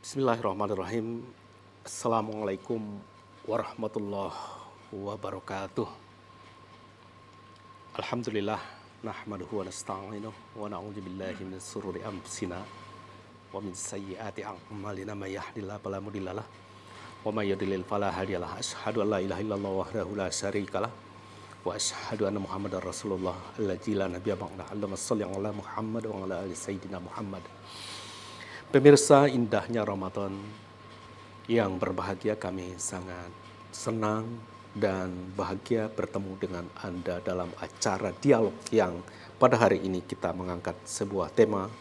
Bismillahirrahmanirrahim. Assalamualaikum warahmatullahi wabarakatuh. Alhamdulillah nahmaduhu wa nasta'inuhu wa na'udzu billahi min shururi anfusina wa min sayyiati a'malina may yahdihillahu fala mudhillalah wa may yudlil fala hadiyalah. Asyhadu an la ilaha illallah wahdahu la syarikalah wa asyhadu anna Muhammadar Rasulullah allazi la nabiyya ba'da. Allahumma shalli ala Muhammad wa ala ali sayyidina Muhammad. Pemirsa, indahnya Ramadan yang berbahagia, kami sangat senang dan bahagia bertemu dengan Anda dalam acara dialog yang pada hari ini kita mengangkat sebuah tema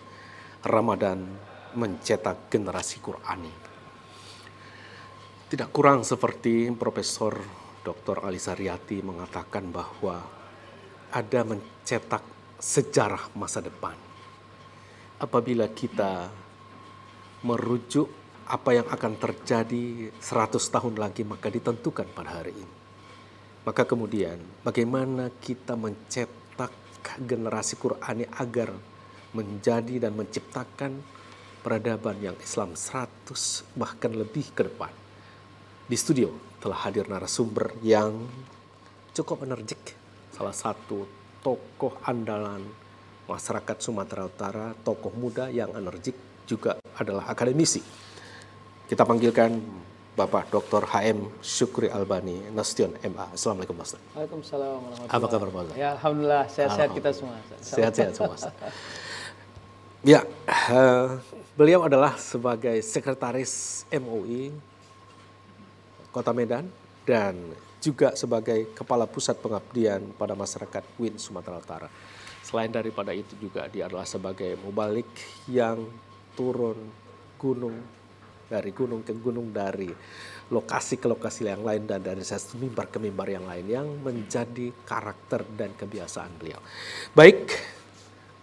Ramadan mencetak generasi Qurani. Tidak kurang seperti Profesor Dr. Alisa Riyati mengatakan bahwa ada mencetak sejarah masa depan. Apabila kita merujuk apa yang akan terjadi 100 tahun lagi, maka ditentukan pada hari ini. Maka kemudian bagaimana kita mencetak generasi Qurani agar menjadi dan menciptakan peradaban yang Islam 100 bahkan lebih ke depan. Di studio telah hadir narasumber yang cukup energik, salah satu tokoh andalan masyarakat Sumatera Utara, tokoh muda yang energik, juga adalah akademisi. Kita panggilkan Bapak Dr. HM Syukri Albani Nasution MA. Assalamualaikum Mas. Waalaikumsalam warahmatullahi Apa kabar Mas? Ya, alhamdulillah sehat-sehat kita semua. Sehat-sehat semua. Ya, beliau adalah sebagai sekretaris MUI Kota Medan dan juga sebagai kepala pusat pengabdian pada masyarakat UIN Sumatera Utara. Selain daripada itu juga dia adalah sebagai mubalik yang turun gunung, dari gunung ke gunung, dari lokasi ke lokasi yang lain, dan dari satu mimbar ke mimbar yang lain, yang menjadi karakter dan kebiasaan beliau. Baik,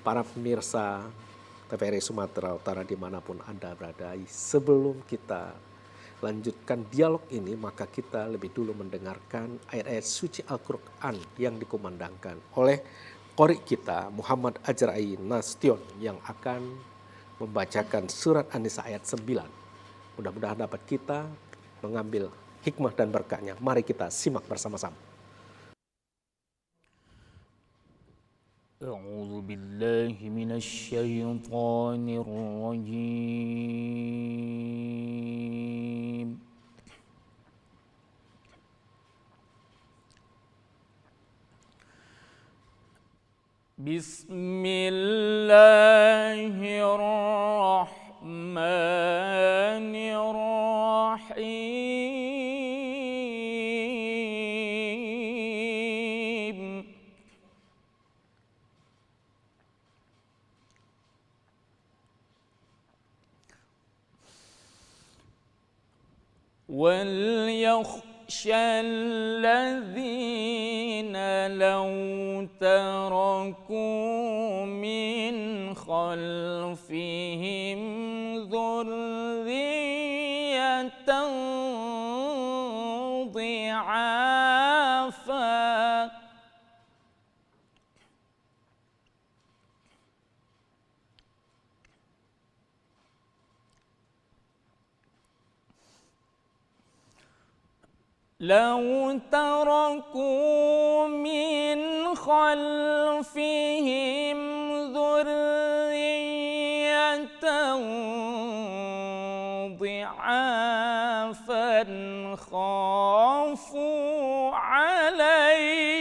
para pemirsa TVRI Sumatera Utara dimanapun Anda berada, sebelum kita lanjutkan dialog ini, maka kita lebih dulu mendengarkan ayat-ayat suci Al-Quran yang dikumandangkan oleh qori kita Muhammad Ajrai Nasution yang akan membacakan surat An-Nisa ayat 9. Mudah-mudahan dapat kita mengambil hikmah dan berkahnya. Mari kita simak bersama-sama. A'udzu billahi minasy syaithanir rajim. Bismillahirrahmanirrahim. وَلْيَخْشَ الَّذِينَ لَوْ تَرَكُوا مِنْ خَلْفِهِمْ ذُرِّيَّةً ضِعَافًا لو تركوا من خلفهم ذرية ضعافا خافوا عليهم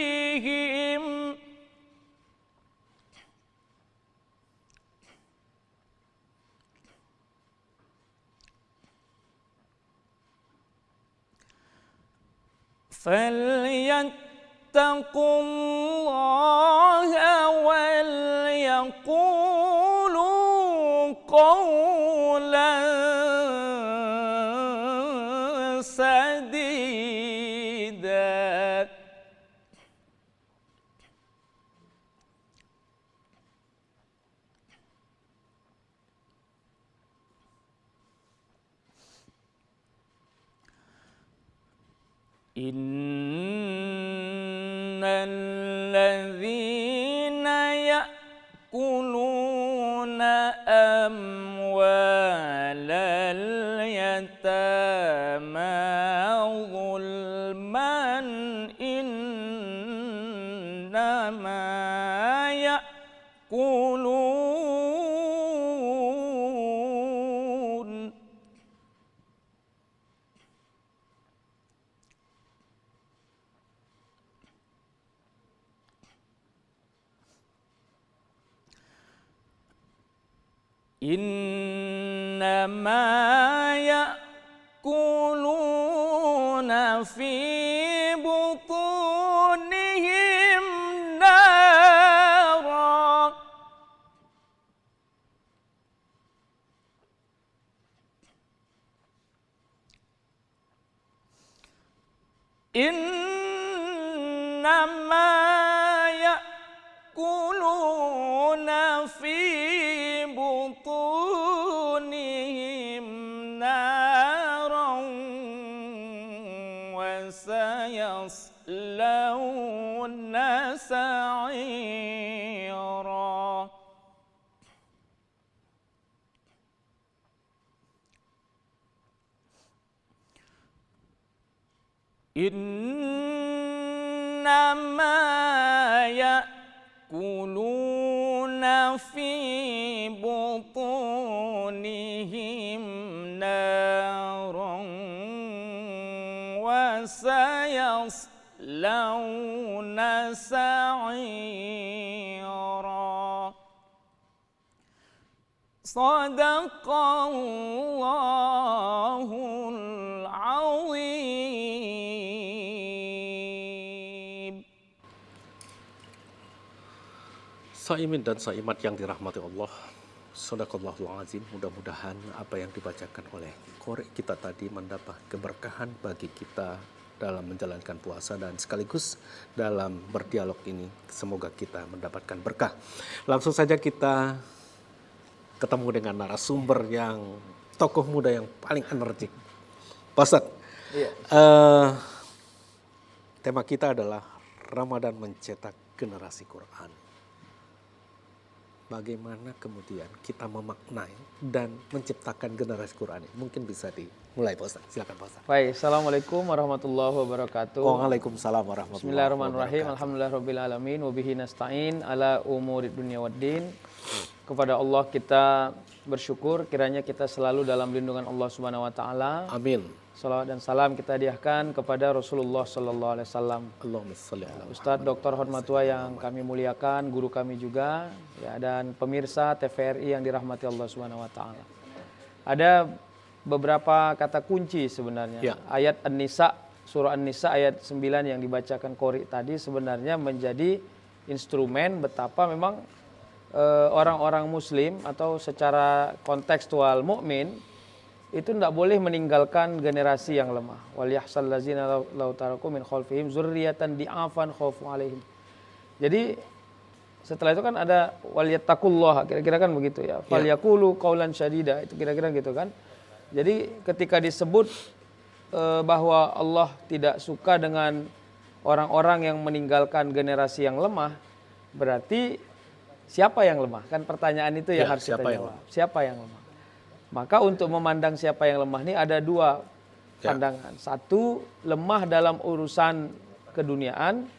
فليتقوا الله وليقولوا قولا سديدا. إن الذين يأكلون أموال يقولون إنما يأكلون في بطونهم نارا إنما يأكلون في بطونهم نارا وسيصلون سعيرا إنما يأكلون في بطونهم نارا وسيصلون سعيرا صدق الله العظيم. Saimin dan saimat yang dirahmati Allah, Shadaqallahul Azim. Mudah-mudahan apa yang dibacakan oleh korek kita tadi mendapat keberkahan bagi kita dalam menjalankan puasa dan sekaligus dalam berdialog ini. Semoga kita mendapatkan berkah. Langsung saja kita ketemu dengan narasumber yang tokoh muda yang paling energik. Pak Ustadz, Iya. tema kita adalah Ramadan mencetak generasi Quran. Bagaimana kemudian kita memaknai dan menciptakan generasi Quran ini? Mungkin bisa dimulai Pak Ustadz. Silakan Pak Ustadz. Baik, Assalamualaikum warahmatullahi wabarakatuh. Waalaikumsalam warahmatullahi Bismillahirrahmanirrahim. wabarakatuh. Alhamdulillahirabbil alamin wa bihi nasta'in ala umurid dunya waddin. Kepada Allah kita bersyukur, kiranya kita selalu dalam lindungan Allah Subhanahu wa taala. Amin. Salawat dan salam kita hadiahkan kepada Rasulullah sallallahu alaihi wasallam. Allahumma shalli ala Ustadz Dr. Hormatua yang kami muliakan, guru kami juga, ya, dan pemirsa TVRI yang dirahmati Allah Subhanahu wa taala. Ada beberapa kata kunci sebenarnya. Ya. Ayat An-Nisa, surah An-Nisa ayat 9 yang dibacakan Qori tadi sebenarnya menjadi instrumen betapa memang orang-orang muslim atau secara kontekstual mukmin itu tidak boleh meninggalkan generasi yang lemah. Wal yahsal ladzina law taraku min khalfihim dzurriyyatan di'afan khaufu alaihim. Jadi setelah itu kan ada wal yattaqullah, kira-kira kan begitu ya. Fal yaqulu qaulan syadida, itu kira-kira gitu kan. Jadi ketika disebut bahwa Allah tidak suka dengan orang-orang yang meninggalkan generasi yang lemah, berarti siapa yang lemah? Kan pertanyaan itu yang harus kita jawab. Siapa yang lemah? Maka untuk memandang siapa yang lemah ini ada dua pandangan. Satu, lemah dalam urusan keduniaan,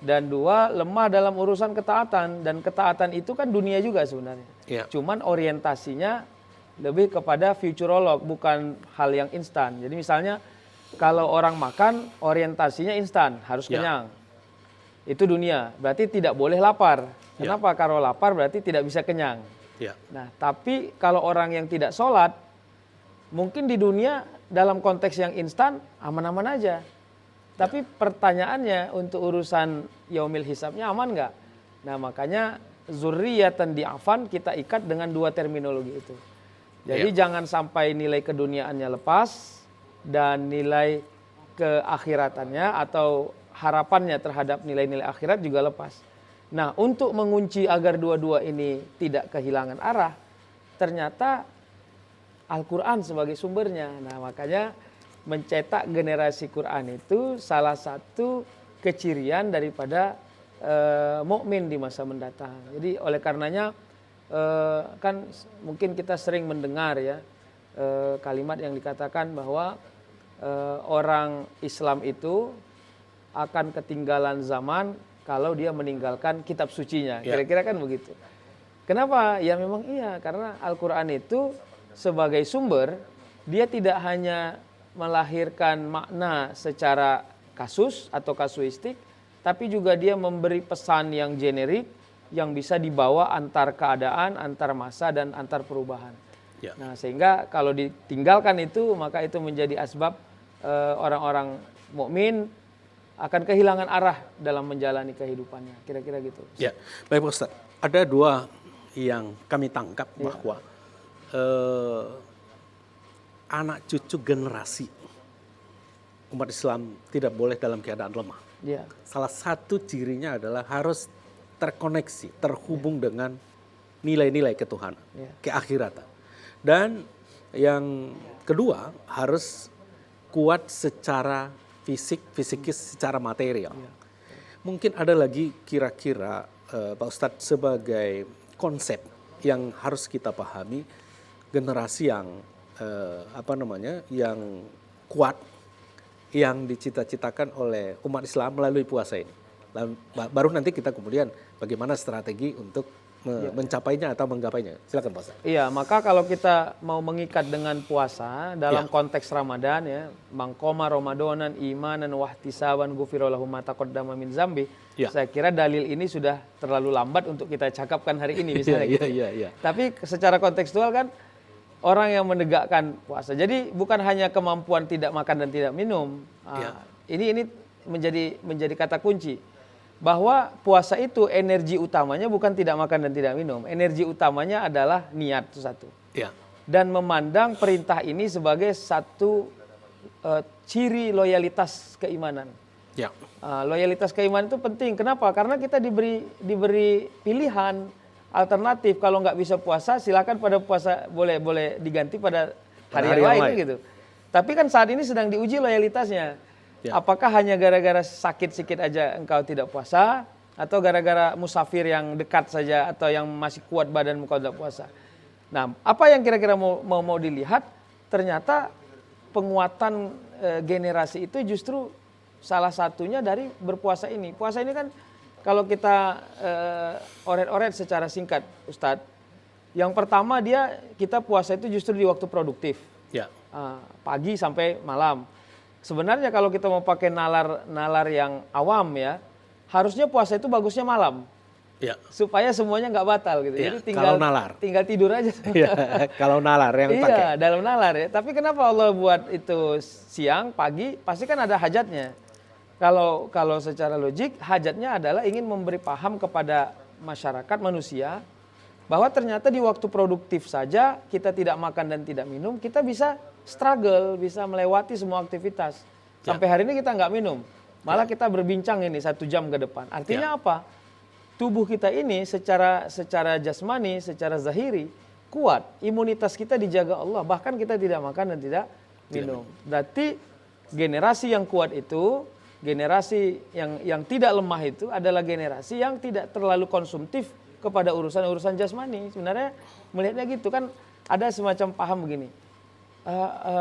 dan dua, lemah dalam urusan ketaatan. Dan ketaatan itu kan dunia juga sebenarnya. Ya. Cuman orientasinya lebih kepada futurolog, bukan hal yang instan. Jadi misalnya kalau orang makan orientasinya instan, harus kenyang. Itu dunia, berarti tidak boleh lapar. Kenapa? Kalau lapar berarti tidak bisa kenyang. Ya. Nah, tapi kalau orang yang tidak sholat, mungkin di dunia dalam konteks yang instan aman-aman aja. Tapi pertanyaannya untuk urusan yaumil hisabnya aman nggak? Nah, makanya zurriyatan di'afan kita ikat dengan dua terminologi itu. Jadi jangan sampai nilai keduniaannya lepas dan nilai keakhiratannya atau harapannya terhadap nilai-nilai akhirat juga lepas. Nah, untuk mengunci agar dua-dua ini tidak kehilangan arah, ternyata Al-Quran sebagai sumbernya. Nah, makanya mencetak generasi Quran itu salah satu kecirian daripada mukmin di masa mendatang. Jadi oleh karenanya kan mungkin kita sering mendengar ya kalimat yang dikatakan bahwa orang Islam itu akan ketinggalan zaman kalau dia meninggalkan kitab sucinya. Kira-kira kan begitu. Kenapa? Ya memang iya, karena Al-Quran itu sebagai sumber, dia tidak hanya melahirkan makna secara kasus atau kasuistik, tapi juga dia memberi pesan yang generik, yang bisa dibawa antar keadaan, antar masa, dan antar perubahan. Ya. Nah, sehingga kalau ditinggalkan itu, maka itu menjadi asbab orang-orang mukmin akan kehilangan arah dalam menjalani kehidupannya. Kira-kira gitu. Ya, baik Pak Ustadz. Ada dua yang kami tangkap bahwa anak cucu generasi umat Islam tidak boleh dalam keadaan lemah. Ya. Salah satu cirinya adalah harus terkoneksi, terhubung dengan nilai-nilai ketuhanan, keakhiratan. Dan yang kedua harus kuat secara fisikis, secara material. Mungkin ada lagi kira-kira Pak Ustadz sebagai konsep yang harus kita pahami, generasi yang yang kuat, yang dicita-citakan oleh umat Islam melalui puasa ini. Lalu, baru nanti kita kemudian bagaimana strategi untuk mencapainya atau menggapainya. Silakan Pak Ustadz. Iya, maka kalau kita mau mengikat dengan puasa dalam konteks Ramadan ya, mangkoma Ramadonan imanan wahtisaban ghufirallahu ma taqaddama min zambi. Saya kira dalil ini sudah terlalu lambat untuk kita cakapkan hari ini misalnya gitu. Tapi secara kontekstual kan orang yang menegakkan puasa. Jadi bukan hanya kemampuan tidak makan dan tidak minum. Ini menjadi kata kunci. Bahwa puasa itu energi utamanya bukan tidak makan dan tidak minum. Energi utamanya adalah niat itu satu. Dan memandang perintah ini sebagai satu ciri loyalitas keimanan. Loyalitas keimanan itu penting. Kenapa? Karena kita diberi pilihan alternatif. Kalau nggak bisa puasa, silakan pada puasa boleh diganti pada hari yang lain gitu. Tapi kan saat ini sedang diuji loyalitasnya. Apakah hanya gara-gara sakit sedikit aja engkau tidak puasa, atau gara-gara musafir yang dekat saja atau yang masih kuat badan engkau tidak puasa? Nah, apa yang kira-kira mau dilihat? Ternyata penguatan generasi itu justru salah satunya dari berpuasa ini. Puasa ini kan kalau kita oret-oret secara singkat, Ustadz, yang pertama kita puasa itu justru di waktu produktif, pagi sampai malam. Sebenarnya kalau kita mau pakai nalar yang awam ya, harusnya puasa itu bagusnya malam, supaya semuanya nggak batal gitu. Jadi tinggal tidur aja. Kalau nalar yang pakai. Dalam nalar ya. Tapi kenapa Allah buat itu siang, pagi? Pasti kan ada hajatnya. Kalau secara logik hajatnya adalah ingin memberi paham kepada masyarakat manusia bahwa ternyata di waktu produktif saja kita tidak makan dan tidak minum, kita bisa struggle, bisa melewati semua aktivitas. Sampai hari ini kita nggak minum, malah kita berbincang ini 1 jam ke depan. Artinya apa? Tubuh kita ini secara jasmani, secara zahiri kuat, imunitas kita dijaga Allah, bahkan kita tidak makan dan tidak minum. Berarti generasi yang kuat itu, generasi yang tidak lemah itu adalah generasi yang tidak terlalu konsumtif kepada urusan-urusan jasmani. Sebenarnya melihatnya gitu kan, ada semacam paham begini.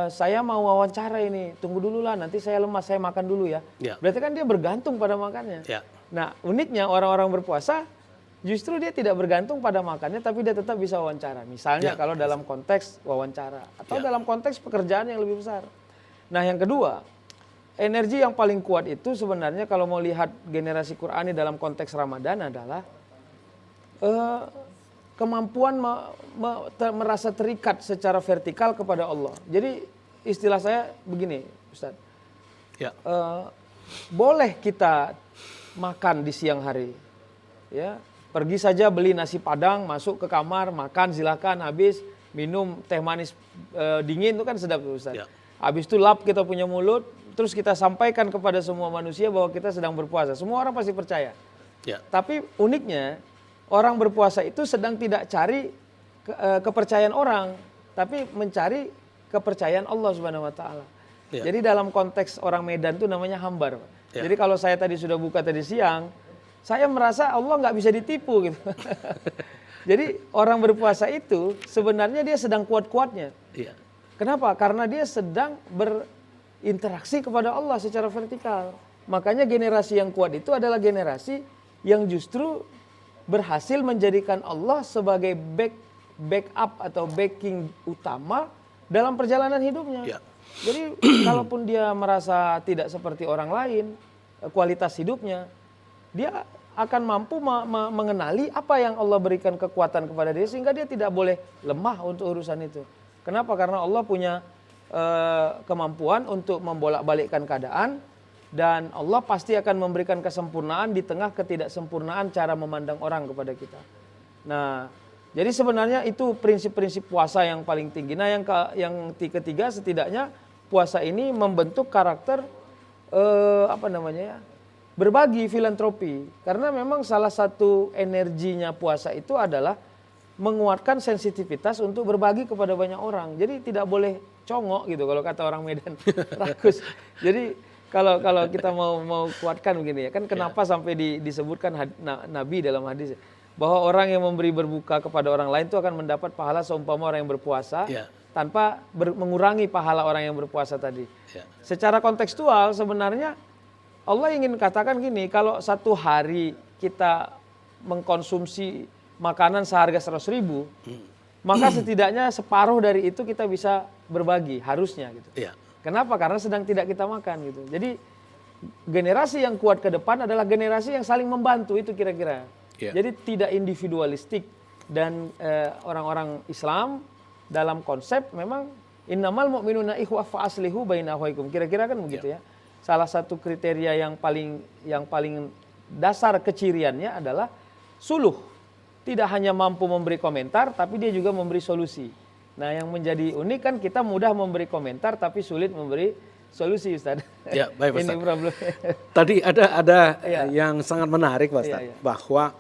Saya mau wawancara ini, tunggu dulu lah, nanti saya lemas, saya makan dulu ya. Berarti kan dia bergantung pada makannya. Nah, uniknya orang-orang berpuasa justru dia tidak bergantung pada makannya, tapi dia tetap bisa wawancara. Misalnya kalau dalam konteks wawancara atau dalam konteks pekerjaan yang lebih besar. Nah, yang kedua, energi yang paling kuat itu sebenarnya kalau mau lihat generasi Qur'ani dalam konteks Ramadan adalah kemampuan merasa terikat secara vertikal kepada Allah. Jadi istilah saya begini, Ustadz. Boleh kita makan di siang hari, ya, pergi saja beli nasi padang, masuk ke kamar, makan silakan, habis minum teh manis dingin itu kan sedap, Ustadz. Habis itu lap kita punya mulut, terus kita sampaikan kepada semua manusia bahwa kita sedang berpuasa. Semua orang pasti percaya. Tapi uniknya orang berpuasa itu sedang tidak cari kepercayaan orang, tapi mencari kepercayaan Allah Subhanahu wa taala. Jadi dalam konteks orang Medan itu namanya hambar. Jadi kalau saya tadi sudah buka tadi siang, saya merasa Allah nggak bisa ditipu gitu. Jadi orang berpuasa itu sebenarnya dia sedang kuat-kuatnya. Kenapa? Karena dia sedang berinteraksi kepada Allah secara vertikal. Makanya generasi yang kuat itu adalah generasi yang justru berhasil menjadikan Allah sebagai backup atau backing utama dalam perjalanan hidupnya. Ya. Jadi kalaupun dia merasa tidak seperti orang lain, kualitas hidupnya, dia akan mampu mengenali apa yang Allah berikan kekuatan kepada dia sehingga dia tidak boleh lemah untuk urusan itu. Kenapa? Karena Allah punya kemampuan untuk membolak-balikkan keadaan dan Allah pasti akan memberikan kesempurnaan di tengah ketidaksempurnaan cara memandang orang kepada kita. Nah, jadi sebenarnya itu prinsip-prinsip puasa yang paling tinggi. Nah, yang ketiga setidaknya puasa ini membentuk karakter berbagi, filantropi. Karena memang salah satu energinya puasa itu adalah menguatkan sensitivitas untuk berbagi kepada banyak orang. Jadi tidak boleh congok gitu kalau kata orang Medan, rakus. Jadi kalau kita mau kuatkan begini ya, kan kenapa sampai disebutkan Nabi dalam hadis bahwa orang yang memberi berbuka kepada orang lain itu akan mendapat pahala seumpama orang yang berpuasa tanpa mengurangi pahala orang yang berpuasa tadi. Secara kontekstual sebenarnya Allah ingin katakan gini, kalau satu hari kita mengkonsumsi makanan seharga 100.000, maka setidaknya separuh dari itu kita bisa berbagi, harusnya gitu. Kenapa? Karena sedang tidak kita makan gitu. Jadi generasi yang kuat ke depan adalah generasi yang saling membantu, itu kira-kira. Jadi tidak individualistik dan orang-orang Islam dalam konsep memang innamal mu'minuna ikhwah fa aslihu baina akhwaikum. Kira-kira kan begitu ya. Salah satu kriteria yang paling dasar keciriannya adalah suluh. Tidak hanya mampu memberi komentar, tapi dia juga memberi solusi. Nah, yang menjadi unik kan kita mudah memberi komentar, tapi sulit memberi solusi, Ustaz. Ya, baik, Ustaz. Ini problemnya. Tadi ada yang sangat menarik, Pak Ustaz, bahwa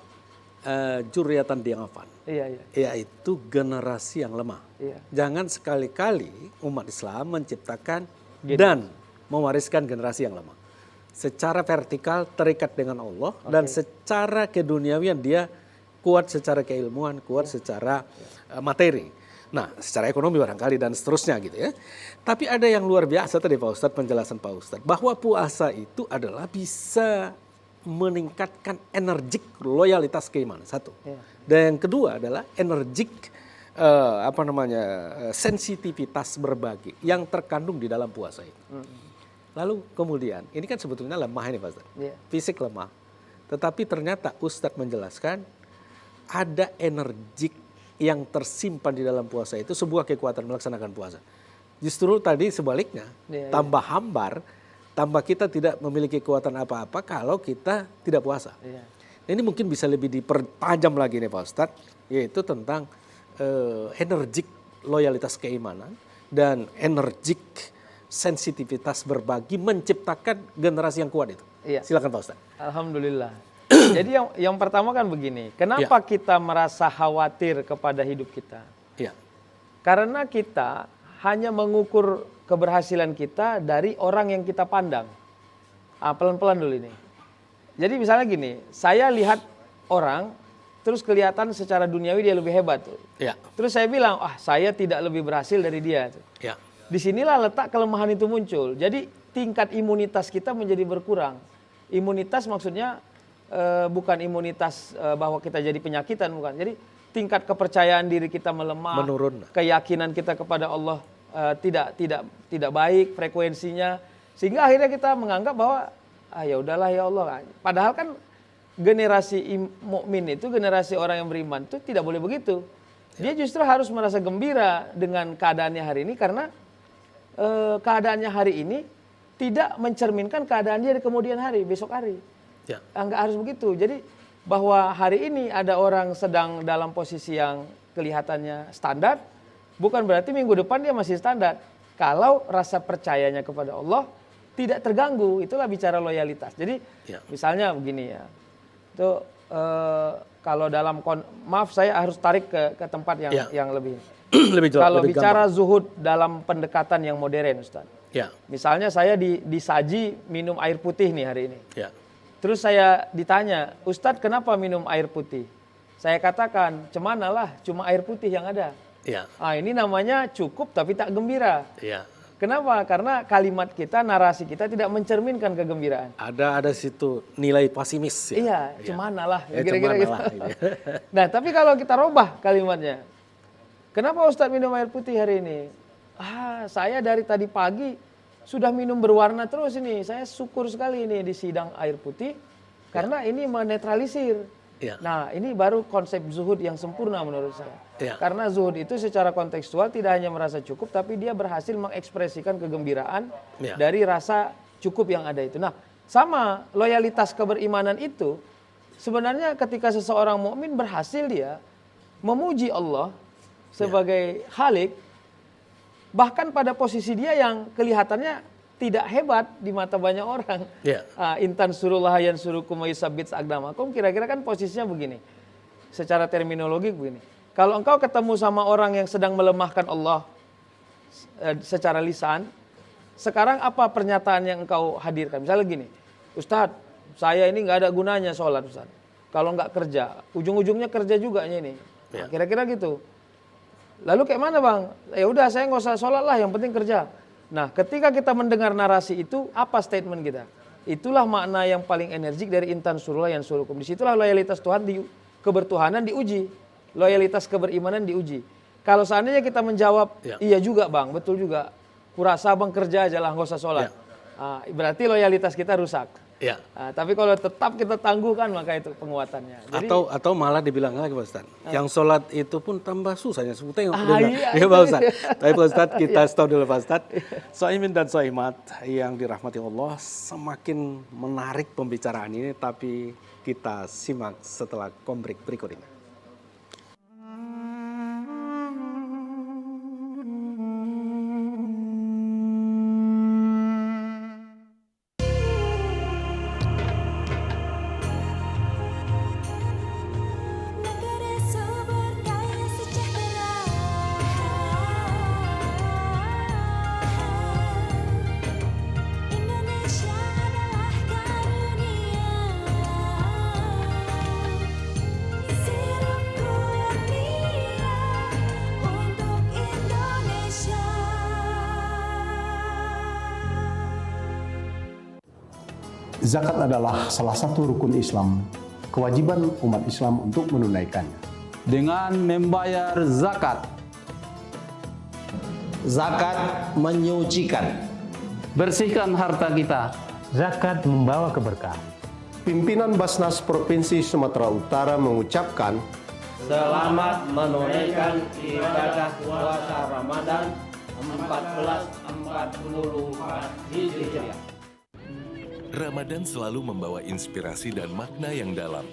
juriatan diafan, yaitu generasi yang lemah. Jangan sekali-kali umat Islam menciptakan dan mewariskan generasi yang lemah. Secara vertikal terikat dengan Allah dan secara keduniawian dia kuat secara keilmuan, kuat secara materi. Nah, secara ekonomi barangkali dan seterusnya gitu ya. Tapi ada yang luar biasa tadi Pak Ustadz, penjelasan Pak Ustadz, bahwa puasa itu adalah bisa meningkatkan energik loyalitas keimanan, satu. Dan yang kedua adalah energik sensitivitas berbagi yang terkandung di dalam puasa itu. Lalu kemudian, ini kan sebetulnya lemah ini Pak Ustadz, fisik lemah. Tetapi ternyata Ustadz menjelaskan ada energik yang tersimpan di dalam puasa itu sebuah kekuatan melaksanakan puasa. Justru tadi sebaliknya, tambah hambar, tambah kita tidak memiliki kekuatan apa-apa kalau kita tidak puasa. Ini mungkin bisa lebih dipertajam lagi nih Pak Ustadz, yaitu tentang energik loyalitas keimanan dan energik sensitivitas berbagi menciptakan generasi yang kuat itu. Silakan Pak Ustadz. Alhamdulillah. Jadi yang pertama kan begini, kenapa kita merasa khawatir kepada hidup kita? Karena kita hanya mengukur keberhasilan kita dari orang yang kita pandang. Pelan-pelan dulu ini. Jadi misalnya gini, saya lihat orang, terus kelihatan secara duniawi dia lebih hebat. Terus saya bilang, saya tidak lebih berhasil dari dia. Disinilah letak kelemahan itu muncul. Jadi tingkat imunitas kita menjadi berkurang. Imunitas maksudnya bukan imunitas bahwa kita jadi penyakitan, bukan. Jadi tingkat kepercayaan diri kita melemah, menurun. Keyakinan kita kepada Allah tidak baik frekuensinya, sehingga akhirnya kita menganggap bahwa ya udahlah ya Allah. Padahal kan generasi mukmin itu, generasi orang yang beriman itu tidak boleh begitu. Dia justru harus merasa gembira dengan keadaannya hari ini karena keadaannya hari ini tidak mencerminkan keadaan dia di kemudian hari, besok hari. Enggak harus begitu. Jadi bahwa hari ini ada orang sedang dalam posisi yang kelihatannya standar, bukan berarti minggu depan dia masih standar. Kalau rasa percayanya kepada Allah tidak terganggu, itulah bicara loyalitas. Jadi misalnya begini ya, itu kalau dalam maaf saya harus tarik ke tempat yang lebih lebih jelas. Kalau lebih bicara gampang. zuhud dalam pendekatan yang modern, Ustaz. Misalnya saya disaji minum air putih nih hari ini. Terus saya ditanya, Ustadz kenapa minum air putih? Saya katakan, cemanalah, cuma air putih yang ada. Ini namanya cukup tapi tak gembira. Kenapa? Karena kalimat kita, narasi kita tidak mencerminkan kegembiraan. Ada situ nilai pesimis ya. Iya, cemana lah, Ya, kira-kira cemana gitu. lah, iya. Nah, tapi kalau kita robah kalimatnya, kenapa Ustadz minum air putih hari ini? Saya dari tadi pagi sudah minum berwarna terus ini. Saya syukur sekali ini di sidang air putih, karena ini menetralisir. Ya. Nah, ini baru konsep zuhud yang sempurna menurut saya. Ya. Karena zuhud itu secara kontekstual tidak hanya merasa cukup, tapi dia berhasil mengekspresikan kegembiraan Ya. dari rasa cukup yang ada itu. Nah, sama loyalitas keberimanan itu sebenarnya ketika seseorang mukmin berhasil dia memuji Allah sebagai Khalik, bahkan pada posisi dia yang kelihatannya tidak hebat di mata banyak orang. Ya. Intan surullah yan surukum yusabit agdamakum, kira-kira kan posisinya begini. Secara terminologi begini. Kalau engkau ketemu sama orang yang sedang melemahkan Allah secara lisan, sekarang apa pernyataan yang engkau hadirkan? Misalnya gini, Ustadz, saya ini nggak ada gunanya sholat Ustadz. Kalau nggak kerja, ujung-ujungnya kerja juga ini. Nah, kira-kira gitu. Lalu kayak mana bang? Ya udah saya nggak usah sholat lah, yang penting kerja. Nah, ketika kita mendengar narasi itu, apa statement kita? Itulah makna yang paling energik dari intan surullah yan surukum. Disitulah loyalitas Tuhan kebertuhanan diuji, loyalitas keberimanan diuji. Kalau seandainya kita menjawab, iya juga bang, betul juga. Kurasa bang kerja aja lah, nggak usah sholat. Berarti loyalitas kita rusak. Ya. Tapi kalau tetap kita tangguhkan, maka itu penguatannya. Jadi, Atau malah dibilang lagi Pak Ustadz, yang sholat itu pun tambah susahnya. Tengok, iya, ya Pak Ustadz. Tapi Pak Ustadz, kita stop dulu Pak Ustadz. Soimin dan Soimat yang dirahmati Allah, semakin menarik pembicaraan ini, tapi kita simak setelah kombrek berikut ini. Negara sumber daya sejahtera, Indonesia adalah karunia. Sirup Kurnia untuk Indonesia. Zakat adalah salah satu rukun Islam, kewajiban umat Islam untuk menunaikannya. Dengan membayar zakat. Zakat menyucikan. Bersihkan harta kita. Zakat membawa keberkahan. Pimpinan Basnas Provinsi Sumatera Utara mengucapkan, Selamat menunaikan ibadah puasa Ramadan 1444 Hijriah. Ramadan selalu membawa inspirasi dan makna yang dalam.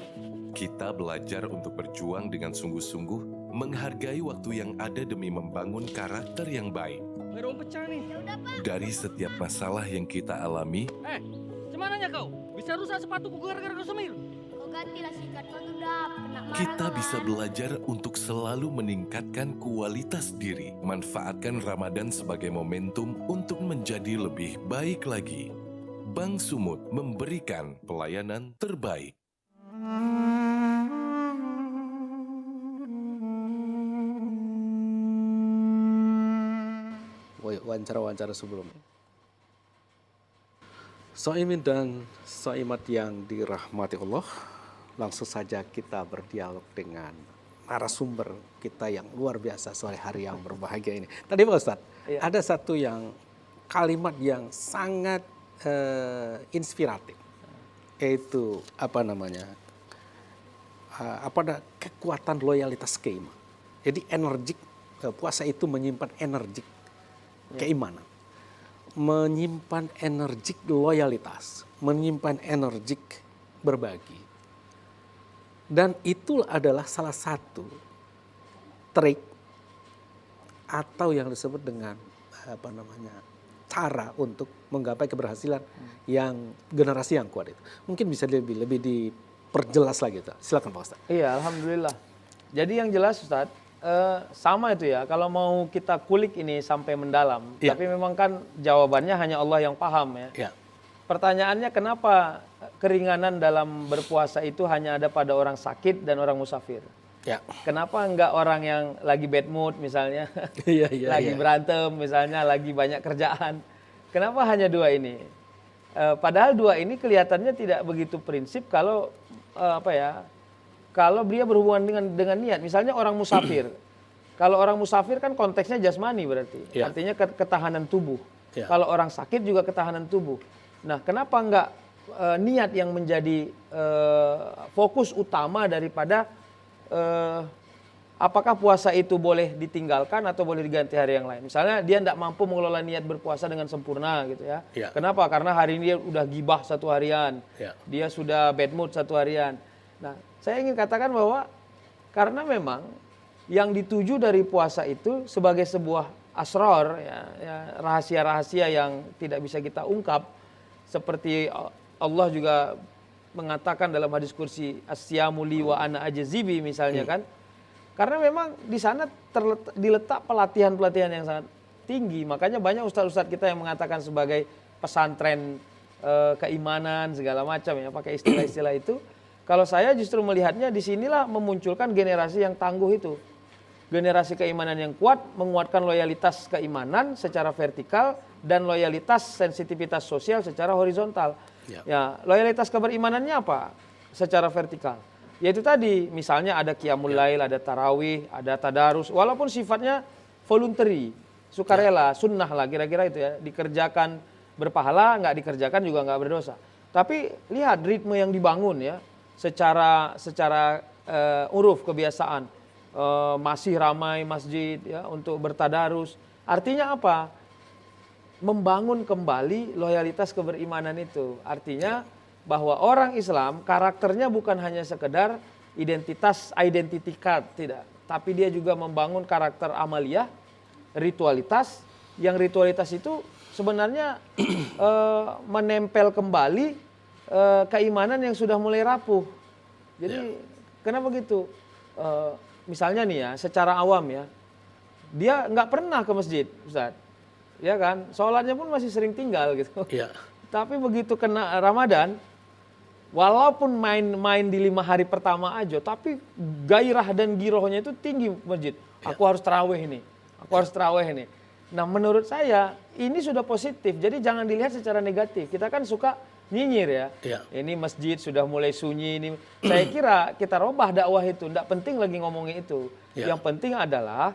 Kita belajar untuk berjuang dengan sungguh-sungguh, menghargai waktu yang ada demi membangun karakter yang baik. Dari setiap masalah yang kita alami, Cemananya kau? Bisa rusak sepatuku gara-gara kau semir. Kau gantilah sikat kau dudap, kena marah kita bisa malahan. belajar untuk selalu meningkatkan kualitas diri. Manfaatkan Ramadan sebagai momentum untuk menjadi lebih baik lagi. Bank Sumut memberikan pelayanan terbaik. Wawancara-wawancara sebelumnya. Soimin dan Soimat yang dirahmati Allah, langsung saja kita berdialog dengan narasumber kita yang luar biasa sore hari yang berbahagia ini. Tadi Pak Ustadz, ada satu yang kalimat yang sangat inspiratif, yaitu kekuatan loyalitas keimanan. Jadi energik, puasa itu menyimpan energik keimanan, menyimpan energik loyalitas, menyimpan energik berbagi. Dan itu adalah salah satu trik atau yang disebut dengan cara untuk menggapai keberhasilan yang generasi yang kuat itu. Mungkin bisa lebih diperjelas lagi, silakan Pak Ustadz. Iya, alhamdulillah. Jadi yang jelas Ustadz, sama itu ya, kalau mau kita kulik ini sampai mendalam, tapi memang kan jawabannya hanya Allah yang paham ya. Pertanyaannya kenapa keringanan dalam berpuasa itu hanya ada pada orang sakit dan orang musafir? Ya. Kenapa enggak orang yang lagi bad mood misalnya, Iya, lagi iya. berantem misalnya, lagi banyak kerjaan. Kenapa hanya dua ini? Padahal dua ini kelihatannya tidak begitu prinsip kalau kalau dia berhubungan dengan niat. Misalnya orang musafir. Kalau orang musafir kan konteksnya jasmani berarti, Ya. artinya ketahanan tubuh. Ya. Kalau orang sakit juga ketahanan tubuh. Nah, kenapa enggak niat yang menjadi fokus utama daripada apakah puasa itu boleh ditinggalkan atau boleh diganti hari yang lain? Misalnya dia tidak mampu mengelola niat berpuasa dengan sempurna gitu ya. Ya. Kenapa? Karena hari ini dia udah gibah satu harian, Ya. dia sudah bad mood satu harian. Nah, saya ingin katakan bahwa karena memang yang dituju dari puasa itu sebagai sebuah asror, rahasia-rahasia yang tidak bisa kita ungkap, seperti Allah juga mengatakan dalam hadis kursi as-siyamu li wa ana ajzibi misalnya kan. Karena memang di sana diletak pelatihan-pelatihan yang sangat tinggi. Makanya banyak ustadz-ustadz kita yang mengatakan sebagai pesantren keimanan segala macam ya, pakai istilah-istilah itu. Kalau saya justru melihatnya di sinilah memunculkan generasi yang tangguh itu. Generasi keimanan yang kuat, menguatkan loyalitas keimanan secara vertikal dan loyalitas sensitivitas sosial secara horizontal. Ya, loyalitas keberimanannya apa? Secara vertikal. Yaitu tadi, misalnya ada qiyamul lail, ada tarawih, ada tadarus, walaupun sifatnya voluntary, sukarela, sunnah lah kira-kira itu ya, dikerjakan berpahala, nggak dikerjakan juga nggak berdosa. Tapi lihat ritme yang dibangun ya, secara uruf kebiasaan. Masih ramai masjid ya untuk bertadarus. Artinya apa? Membangun kembali loyalitas keberimanan itu. Artinya bahwa orang Islam karakternya bukan hanya sekedar identity card, tidak. Tapi dia juga membangun karakter amaliyah, ritualitas. Yang ritualitas itu sebenarnya menempel kembali keimanan yang sudah mulai rapuh. Jadi kenapa gitu? Misalnya nih ya, secara awam ya, dia nggak pernah ke masjid, Ustaz. Ya kan, sholatnya pun masih sering tinggal gitu. Iya. Tapi begitu kena Ramadan, walaupun main di 5 hari pertama aja, tapi gairah dan girohnya itu tinggi masjid. Aku harus tarawih nih, aku harus tarawih nih. Nah menurut saya ini sudah positif, jadi jangan dilihat secara negatif. Kita kan suka nyinyir ya. Ini masjid sudah mulai sunyi ini. Saya kira kita robah dakwah itu, tidak penting lagi ngomongin itu. Yang penting adalah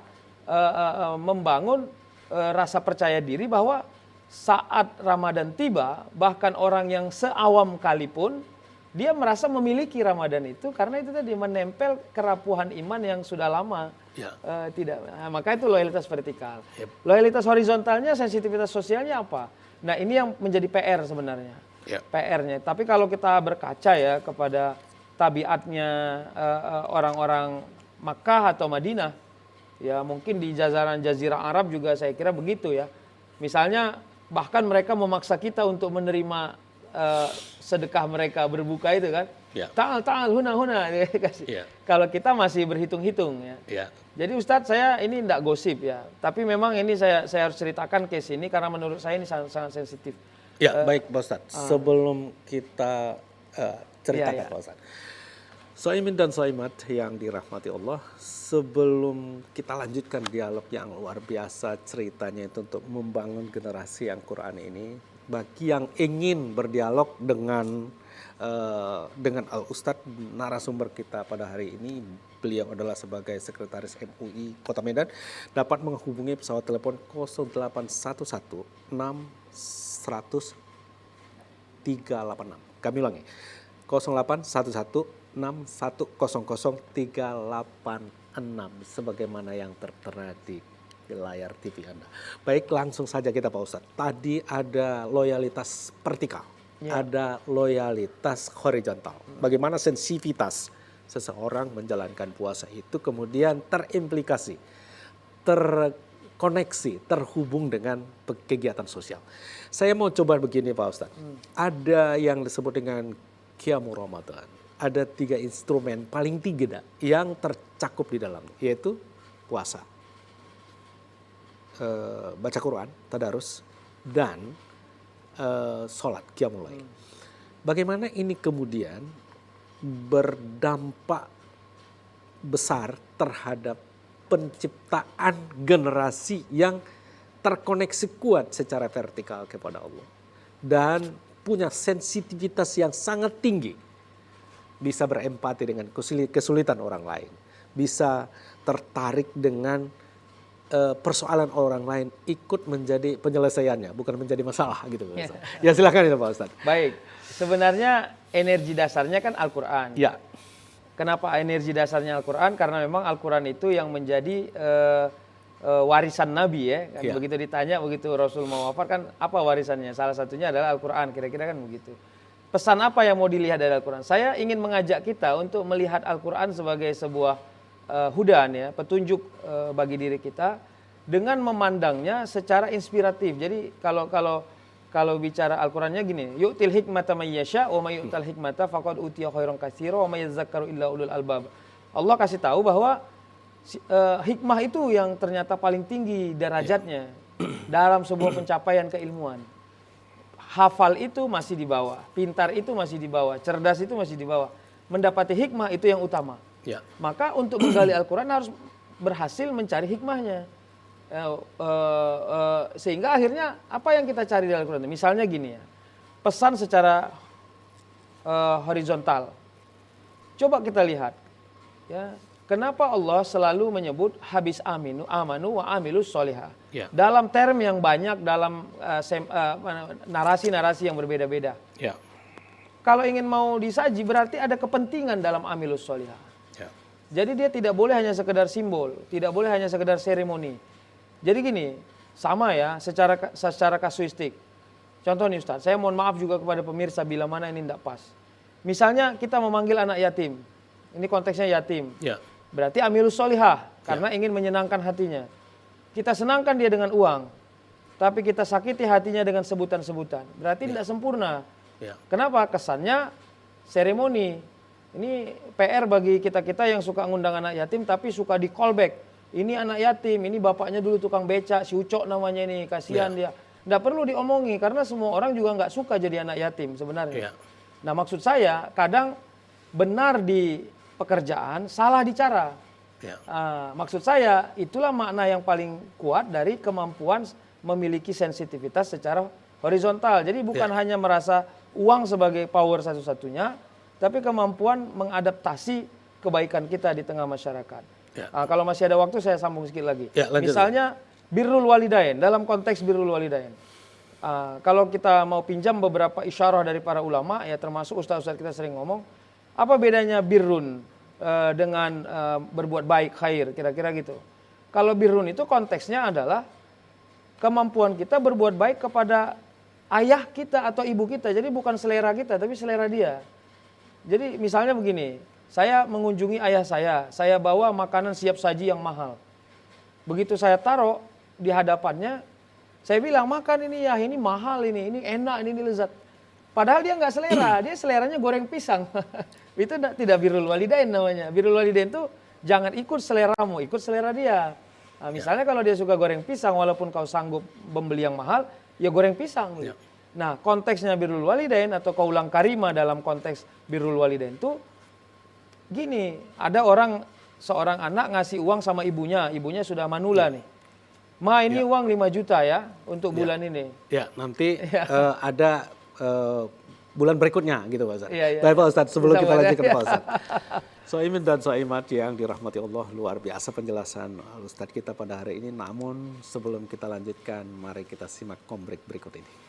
membangun rasa percaya diri bahwa saat Ramadan tiba, bahkan orang yang seawam kalipun dia merasa memiliki Ramadan itu karena itu tadi menempel kerapuhan iman yang sudah lama. Tidak. Nah, maka itu loyalitas vertikal. Loyalitas horizontalnya, sensitivitas sosialnya apa? Nah, ini yang menjadi PR sebenarnya. PR-nya. Tapi kalau kita berkaca ya kepada tabiatnya orang-orang Makkah atau Madinah, ya mungkin di jajaran Jazirah Arab juga saya kira begitu ya. Misalnya bahkan mereka memaksa kita untuk menerima sedekah mereka berbuka itu kan. Ta'al huna dikasih. Kalau kita masih berhitung-hitung ya. Jadi Ustadz saya ini tidak gosip ya, tapi memang ini saya harus ceritakan case ini karena menurut saya ini sangat sensitif. Ya, baik Pak Ustadz. Sebelum kita ceritakan Pak Ustadz. Soimin dan Soimat yang dirahmati Allah, sebelum kita lanjutkan dialog yang luar biasa ceritanya itu untuk membangun generasi yang Quran ini, bagi yang ingin berdialog dengan Al Ustadz narasumber kita pada hari ini, beliau adalah sebagai sekretaris MUI Kota Medan, dapat menghubungi pesawat telepon 0811 600 386. Kami ulangi. 0811 6100386 sebagaimana yang tertera di layar TV Anda. Baik, langsung saja kita Pak Ustadz. Tadi ada loyalitas vertikal, ada loyalitas horizontal. Bagaimana sensitivitas seseorang menjalankan puasa itu kemudian terimplikasi, terkoneksi, terhubung dengan kegiatan sosial. Saya mau coba begini Pak Ustadz. Ada yang disebut dengan Qiyamul Ramadan. Ada 3 instrumen paling tinggi yang tercakup di dalam, yaitu puasa, baca Quran, tadarus, dan sholat Qiyamul Lail. Bagaimana ini kemudian berdampak besar terhadap penciptaan generasi yang terkoneksi kuat secara vertikal kepada Allah dan punya sensitivitas yang sangat tinggi, bisa berempati dengan kesulitan orang lain, bisa tertarik dengan persoalan orang lain, ikut menjadi penyelesaiannya, bukan menjadi masalah gitu. Ya silakan itu Pak Ustadz. Baik, sebenarnya energi dasarnya kan Al-Quran. Ya. Kenapa energi dasarnya Al-Quran? Karena memang Al-Quran itu yang menjadi warisan Nabi ya. Kan Ya. begitu ditanya, begitu Rasul mau wafat kan apa warisannya? Salah satunya adalah Al-Quran, kira-kira kan begitu. Pesan apa yang mau dilihat dari Al-Quran? Saya ingin mengajak kita untuk melihat Al-Quran sebagai sebuah hudan ya, petunjuk bagi diri kita dengan memandangnya secara inspiratif. Jadi kalau bicara Al-Qurannya gini, yu'til hikmata may yasha wa may yu'tal hikmata faqad utiya khairan katsira wa may yadhakkaru illa ulul albab. Allah kasih tahu bahwa hikmah itu yang ternyata paling tinggi derajatnya dalam sebuah pencapaian keilmuan. Hafal itu masih di bawah, pintar itu masih di bawah, cerdas itu masih di bawah. Mendapati hikmah itu yang utama. Ya. Maka untuk menggali Al-Quran harus berhasil mencari hikmahnya. Sehingga akhirnya apa yang kita cari dari Al-Quran? Misalnya gini ya, pesan secara horizontal. Coba kita lihat, ya, kenapa Allah selalu menyebut habis amanu wa amilus solihah. Ya. Dalam term yang banyak, dalam narasi-narasi yang berbeda-beda. Ya. Kalau ingin mau disaji berarti ada kepentingan dalam amilus solihah. Ya. Jadi dia tidak boleh hanya sekedar simbol, tidak boleh hanya sekedar seremoni. Jadi gini, sama ya secara kasuistik. Contoh nih Ustaz, saya mohon maaf juga kepada pemirsa bila mana ini tidak pas. Misalnya kita memanggil anak yatim, ini konteksnya yatim. Ya. Berarti amilus solihah, karena ingin menyenangkan hatinya. Kita senangkan dia dengan uang, tapi kita sakiti hatinya dengan sebutan-sebutan. Berarti tidak sempurna. Ya. Kenapa? Kesannya seremoni. Ini PR bagi kita-kita yang suka ngundang anak yatim tapi suka di callback. Ini anak yatim, ini bapaknya dulu tukang beca, si Ucok namanya ini, kasihan dia. Nggak perlu diomongi karena semua orang juga nggak suka jadi anak yatim sebenarnya. Nah maksud saya kadang benar di pekerjaan, salah di cara. Maksud saya itulah makna yang paling kuat dari kemampuan memiliki sensitivitas secara horizontal. Jadi bukan hanya merasa uang sebagai power satu-satunya, tapi kemampuan mengadaptasi kebaikan kita di tengah masyarakat. Kalau masih ada waktu saya sambung sedikit lagi. Misalnya birrul walidain, dalam konteks birrul walidain. Kalau kita mau pinjam beberapa isyarah dari para ulama, ya termasuk ustaz-ustaz kita sering ngomong, apa bedanya birrun dengan berbuat baik, khair, kira-kira gitu. Kalau birrun itu konteksnya adalah kemampuan kita berbuat baik kepada ayah kita atau ibu kita. Jadi bukan selera kita, tapi selera dia. Jadi misalnya begini, saya mengunjungi ayah saya bawa makanan siap saji yang mahal. Begitu saya taruh di hadapannya, saya bilang makan ini ya, ini mahal ini enak, ini lezat. Padahal dia nggak selera, dia seleranya goreng pisang. Itu tidak birrul walidain namanya. Birrul walidain itu jangan ikut seleramu, ikut selera dia. Nah, misalnya kalau dia suka goreng pisang, walaupun kau sanggup membeli yang mahal, ya goreng pisang. Nah konteksnya birrul walidain atau kaulang karimah dalam konteks birrul walidain itu gini, ada seorang anak ngasih uang sama ibunya sudah manula nih. Ma ini uang 5 juta ya untuk bulan ini. Ya, nanti ada bulan berikutnya gitu Pak Ustaz. Iya. Baik Pak Ustaz, sebelum kita lanjutkan Pak Ustaz. Soimin dan soimat yang dirahmati Allah, luar biasa penjelasan Ustaz kita pada hari ini. Namun sebelum kita lanjutkan, mari kita simak kombrek berikut ini.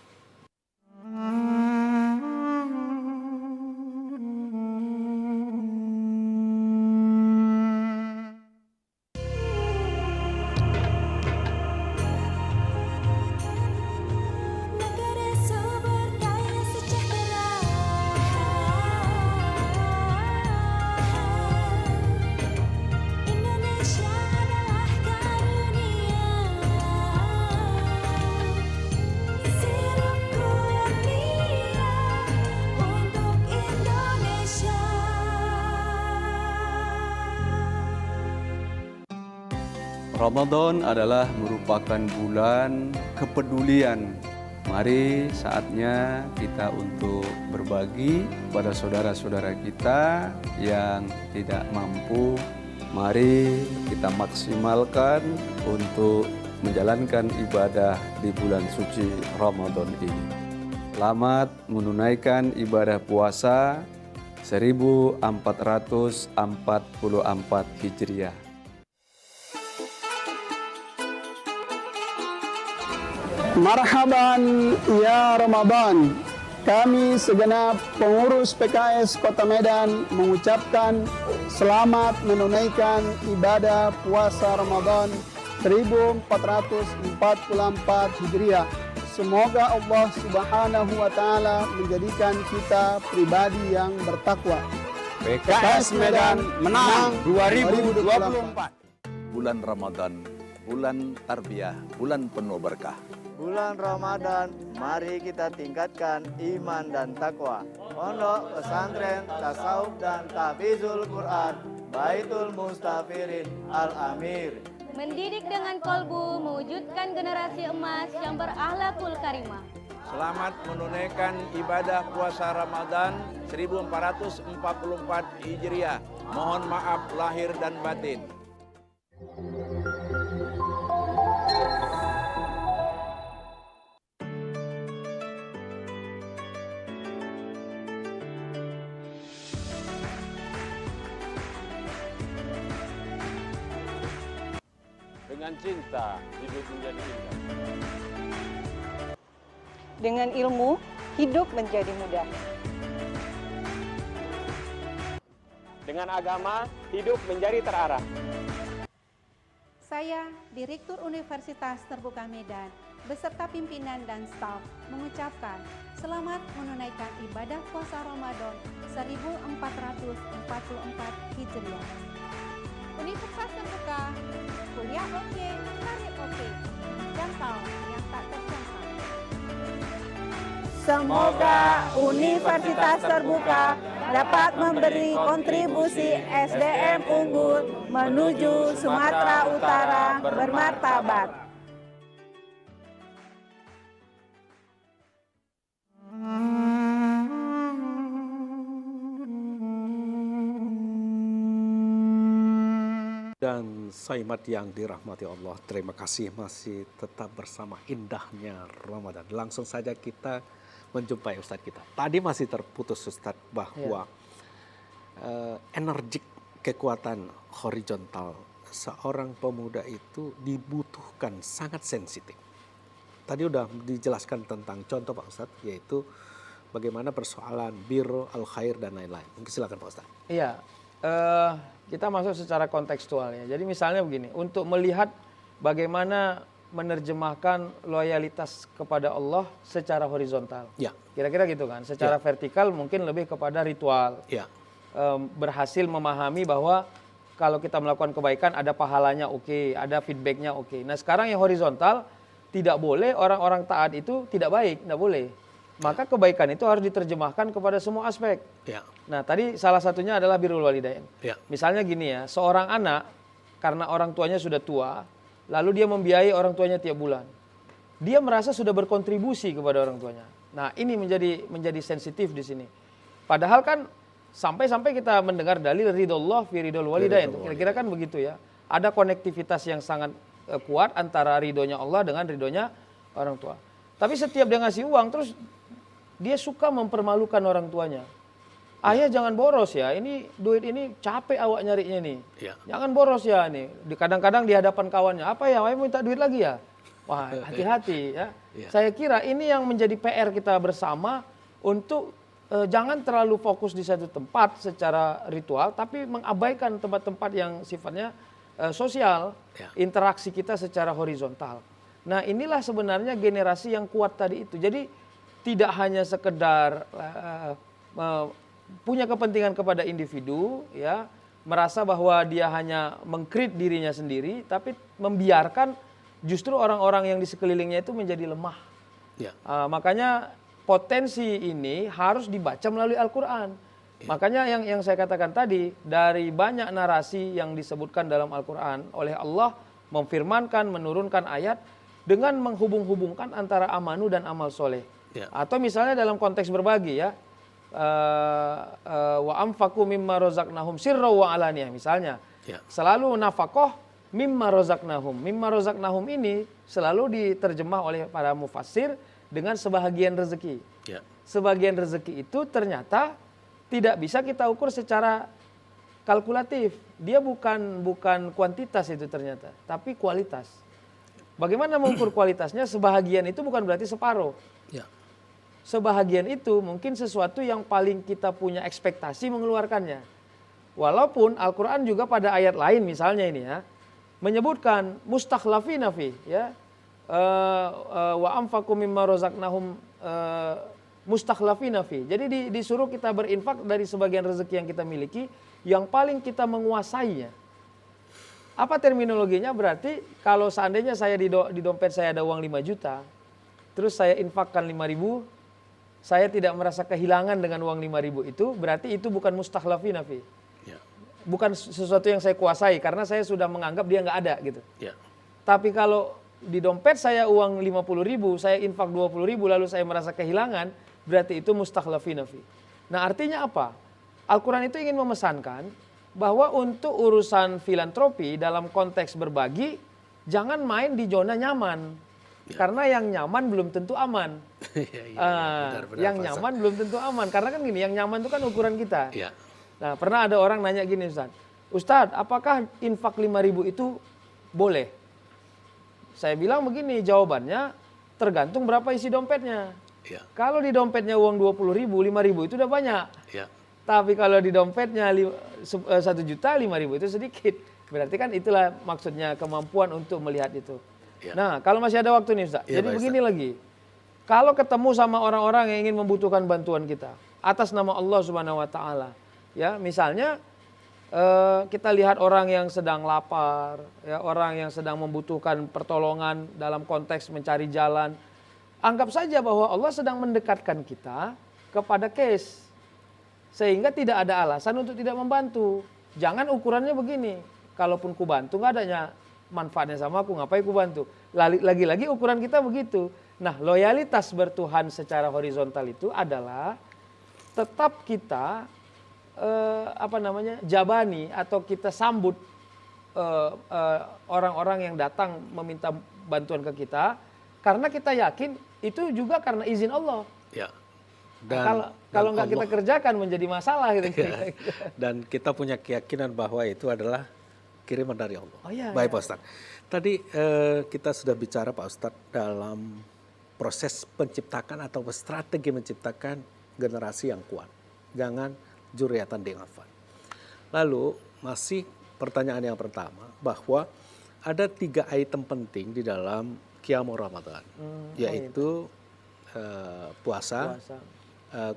Negara sumber daya sejahtera, Indonesia adalah karunia. Sirup Mulia untuk Indonesia. Ramadan adalah merupakan bulan kepedulian. Mari saatnya kita untuk berbagi kepada saudara-saudara kita yang tidak mampu Mari kita maksimalkan untuk menjalankan ibadah di bulan suci Ramadan ini. Selamat menunaikan ibadah puasa 1444 Hijriah. Marhaban ya Ramadan. Kami segenap pengurus PKS Kota Medan mengucapkan selamat menunaikan ibadah puasa Ramadan 1444 Hijriah. Semoga Allah Subhanahu wa taala menjadikan kita pribadi yang bertakwa. PKS Medan menang 2024. Bulan Ramadan, bulan tarbiyah, bulan penuh berkah. Bulan Ramadan, mari kita tingkatkan iman dan takwa. Pondok Pesantren Tasawuf dan Tahfizul Quran Baitul Mustafirin Al-Amir. Mendidik dengan kolbu, mewujudkan generasi emas yang berakhlakul karimah. Selamat menunaikan ibadah puasa Ramadan 1444 Hijriah. Mohon maaf lahir dan batin. Dengan cinta, hidup menjadi indah. Dengan ilmu, hidup menjadi mudah. Dengan agama, hidup menjadi terarah. Saya, Direktur Universitas Terbuka Medan, beserta pimpinan dan staf, mengucapkan selamat menunaikan ibadah puasa Ramadan 1444 Hijriah. Universitas Terbuka, kuliah oke, karir oke, jangkau yang tak terjangkau. Semoga Universitas Terbuka dapat memberi kontribusi SDM unggul menuju Sumatera Utara bermartabat. Dan Saimat yang dirahmati Allah, terima kasih masih tetap bersama indahnya Ramadan. Langsung saja kita menjumpai Ustadz kita. Tadi masih terputus Ustadz bahwa energik kekuatan horizontal seorang pemuda itu dibutuhkan sangat sensitif. Tadi udah dijelaskan tentang contoh Pak Ustadz, yaitu bagaimana persoalan birro, al-khair dan lain-lain. Mungkin silakan Pak Ustadz. Iya. Kita masuk secara kontekstual ya. Jadi misalnya begini, untuk melihat bagaimana menerjemahkan loyalitas kepada Allah secara horizontal. Ya. Kira-kira gitu kan. Secara vertikal mungkin lebih kepada ritual. Ya. Berhasil memahami bahwa kalau kita melakukan kebaikan ada pahalanya oke, ada feedbacknya oke. Nah sekarang yang horizontal, tidak boleh orang-orang taat itu tidak baik, tidak boleh. Maka kebaikan itu harus diterjemahkan kepada semua aspek. Ya. Nah tadi salah satunya adalah birrul walidain. Ya. Misalnya gini ya, seorang anak karena orang tuanya sudah tua, lalu dia membiayai orang tuanya tiap bulan. Dia merasa sudah berkontribusi kepada orang tuanya. Nah ini menjadi sensitif di sini. Padahal kan sampai-sampai kita mendengar dalil ridhollah fi ridhol walidain. Kira-kira kan begitu ya. Ada konektivitas yang sangat kuat antara ridhonya Allah dengan ridhonya orang tua. Tapi setiap dia ngasih uang terus dia suka mempermalukan orang tuanya. Ayah jangan boros ya, ini duit ini capek awak nyarinya nih. Ya. Jangan boros ya nih. Kadang-kadang di hadapan kawannya, apa ya, ayah minta duit lagi ya? Wah hati-hati ya. Ya. Saya kira ini yang menjadi PR kita bersama untuk jangan terlalu fokus di satu tempat secara ritual, tapi mengabaikan tempat-tempat yang sifatnya sosial, interaksi kita secara horizontal. Nah inilah sebenarnya generasi yang kuat tadi itu. Jadi tidak hanya sekedar punya kepentingan kepada individu, ya, merasa bahwa dia hanya mengkrit dirinya sendiri, tapi membiarkan justru orang-orang yang di sekelilingnya itu menjadi lemah. Ya. Makanya potensi ini harus dibaca melalui Al-Quran. Ya. Makanya yang saya katakan tadi, dari banyak narasi yang disebutkan dalam Al-Quran oleh Allah memfirmankan, menurunkan ayat dengan menghubung-hubungkan antara amanu dan amal soleh. Ya. Atau misalnya dalam konteks berbagi ya, wa amfaku mimma rozaqnahum sirra wa alaniyah misalnya. Ya. Selalu nafkah mimma rozaknahum. Mimma rozaknahum ini selalu diterjemah oleh para mufassir dengan sebahagian rezeki. Ya. Sebagian rezeki itu ternyata tidak bisa kita ukur secara kalkulatif. Dia bukan kuantitas itu ternyata, tapi kualitas. Bagaimana mengukur kualitasnya? Sebahagian itu bukan berarti separuh. Ya. Sebahagian itu mungkin sesuatu yang paling kita punya ekspektasi mengeluarkannya. Walaupun Al-Quran juga pada ayat lain misalnya ini ya, menyebutkan mustakhlafina fi, ya, wa anfaqu mimma razaqnahum mustakhlafina fi. Jadi disuruh kita berinfak dari sebagian rezeki yang kita miliki, yang paling kita menguasainya. Apa terminologinya? Berarti kalau seandainya saya di dompet saya ada uang 5 juta, terus saya infakkan 5.000, saya tidak merasa kehilangan dengan uang 5.000 itu, berarti itu bukan mustakhlafina fi. Ya. Bukan sesuatu yang saya kuasai, karena saya sudah menganggap dia nggak ada gitu. Ya. Tapi kalau di dompet saya uang 50.000, saya infak 20.000, lalu saya merasa kehilangan, berarti itu mustakhlafina fi. Nah artinya apa? Al-Quran itu ingin memesankan bahwa untuk urusan filantropi dalam konteks berbagi, jangan main di zona nyaman. Ya. Karena yang nyaman belum tentu aman. Yang nyaman belum tentu aman. Karena kan gini, yang nyaman itu kan ukuran kita. Ya. Nah pernah ada orang nanya gini, Ustadz, apakah infak 5.000 itu boleh? Saya bilang begini, jawabannya tergantung berapa isi dompetnya. Ya. Kalau di dompetnya uang 20.000, 5.000 itu udah banyak. Ya. Tapi kalau di dompetnya 1 juta, 5.000 itu sedikit. Berarti kan itulah maksudnya kemampuan untuk melihat itu. Ya. Nah kalau masih ada waktu nih Ustaz, Ya, jadi baik, begini lagi. Kalau ketemu sama orang-orang yang ingin membutuhkan bantuan kita atas nama Allah Subhanahu Wa Taala, ya misalnya kita lihat orang yang sedang lapar, ya, orang yang sedang membutuhkan pertolongan dalam konteks mencari jalan, anggap saja bahwa Allah sedang mendekatkan kita kepada case, sehingga tidak ada alasan untuk tidak membantu. Jangan ukurannya begini, kalaupun ku bantu nggak adanya manfaatnya sama aku, ngapain ku bantu? Lagi-lagi ukuran kita begitu. Nah, loyalitas bertuhan secara horizontal itu adalah tetap kita jabani atau kita sambut orang-orang yang datang meminta bantuan ke kita, karena kita yakin itu juga karena izin Allah. Ya. Dan kalau nggak kita kerjakan menjadi masalah gitu. Ya. Dan kita punya keyakinan bahwa itu adalah kiriman dari Allah. Oh, iya, baik iya. Pak Ustadz. Tadi kita sudah bicara Pak Ustadz dalam proses penciptakan atau strategi menciptakan generasi yang kuat. Jangan juriatan dengafan. Lalu masih pertanyaan yang pertama, bahwa ada 3 item penting di dalam Qiyamul Ramadan, yaitu puasa,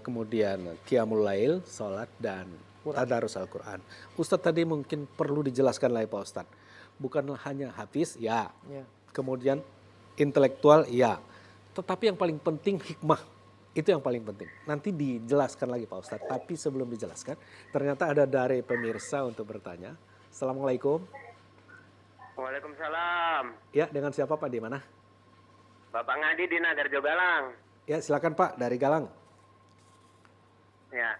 kemudian Qiyamul Lail, sholat, dan tadarus Al-Quran. Ustadz tadi mungkin perlu dijelaskan lagi Pak Ustadz. Bukan hanya hafiz, ya. Kemudian intelektual, ya. Tetapi yang paling penting hikmah. Itu yang paling penting. Nanti dijelaskan lagi Pak Ustadz. Tapi sebelum dijelaskan, ternyata ada dari pemirsa untuk bertanya. Assalamualaikum. Waalaikumsalam. Ya, dengan siapa Pak? Di mana? Bapak Ngadi di Nagarjo Galang. Ya, silakan Pak, dari Galang. Ya.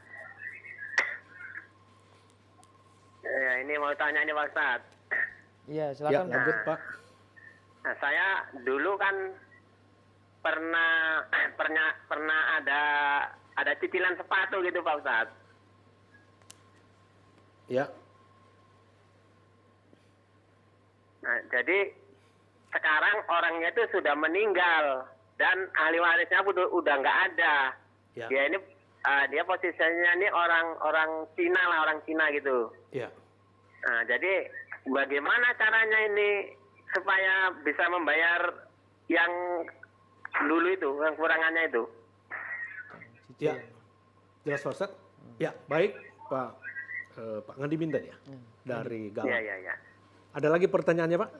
Ya, ini mau tanya ini Pak Ustadz. Iya, silakan. Ya, lanjut Pak. Nah, saya dulu kan pernah ada cicilan sepatu gitu Pak Ustadz. Ya. Nah, jadi sekarang orangnya itu sudah meninggal dan ahli warisnya udah nggak ada. Ya. Dia posisinya ini orang Cina lah, orang Cina gitu. Ya. Nah, jadi bagaimana caranya ini supaya bisa membayar yang dulu itu, yang kurangannya itu? Ya, jelas Pak Ustadz. Ya, baik Pak Ngadi Binten ya, dari Galang. Iya. Ada lagi pertanyaannya Pak?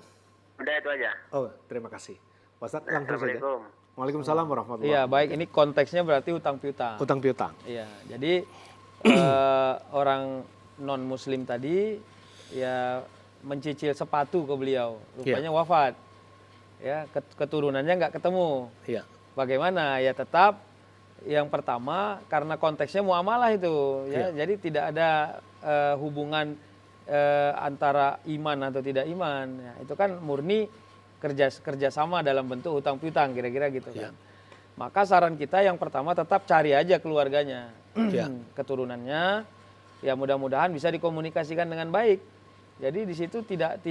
Udah itu aja. Oh, terima kasih. Pak Ustadz, langsung saja. Assalamualaikum. Waalaikumsalam warahmatullahi Iya, wabarakatuh. baik, ini konteksnya berarti utang piutang. Utang piutang. Iya, jadi orang non muslim tadi ya mencicil sepatu ke beliau, rupanya wafat. Ya, keturunannya nggak ketemu. Iya. Bagaimana? Ya tetap yang pertama karena konteksnya muamalah itu, ya. Jadi tidak ada hubungan antara iman atau tidak iman. Ya, itu kan murni kerjasama dalam bentuk hutang piutang kira-kira gitu kan. Maka saran kita yang pertama tetap cari aja keluarganya, keturunannya, ya mudah-mudahan bisa dikomunikasikan dengan baik. Jadi di situ tidak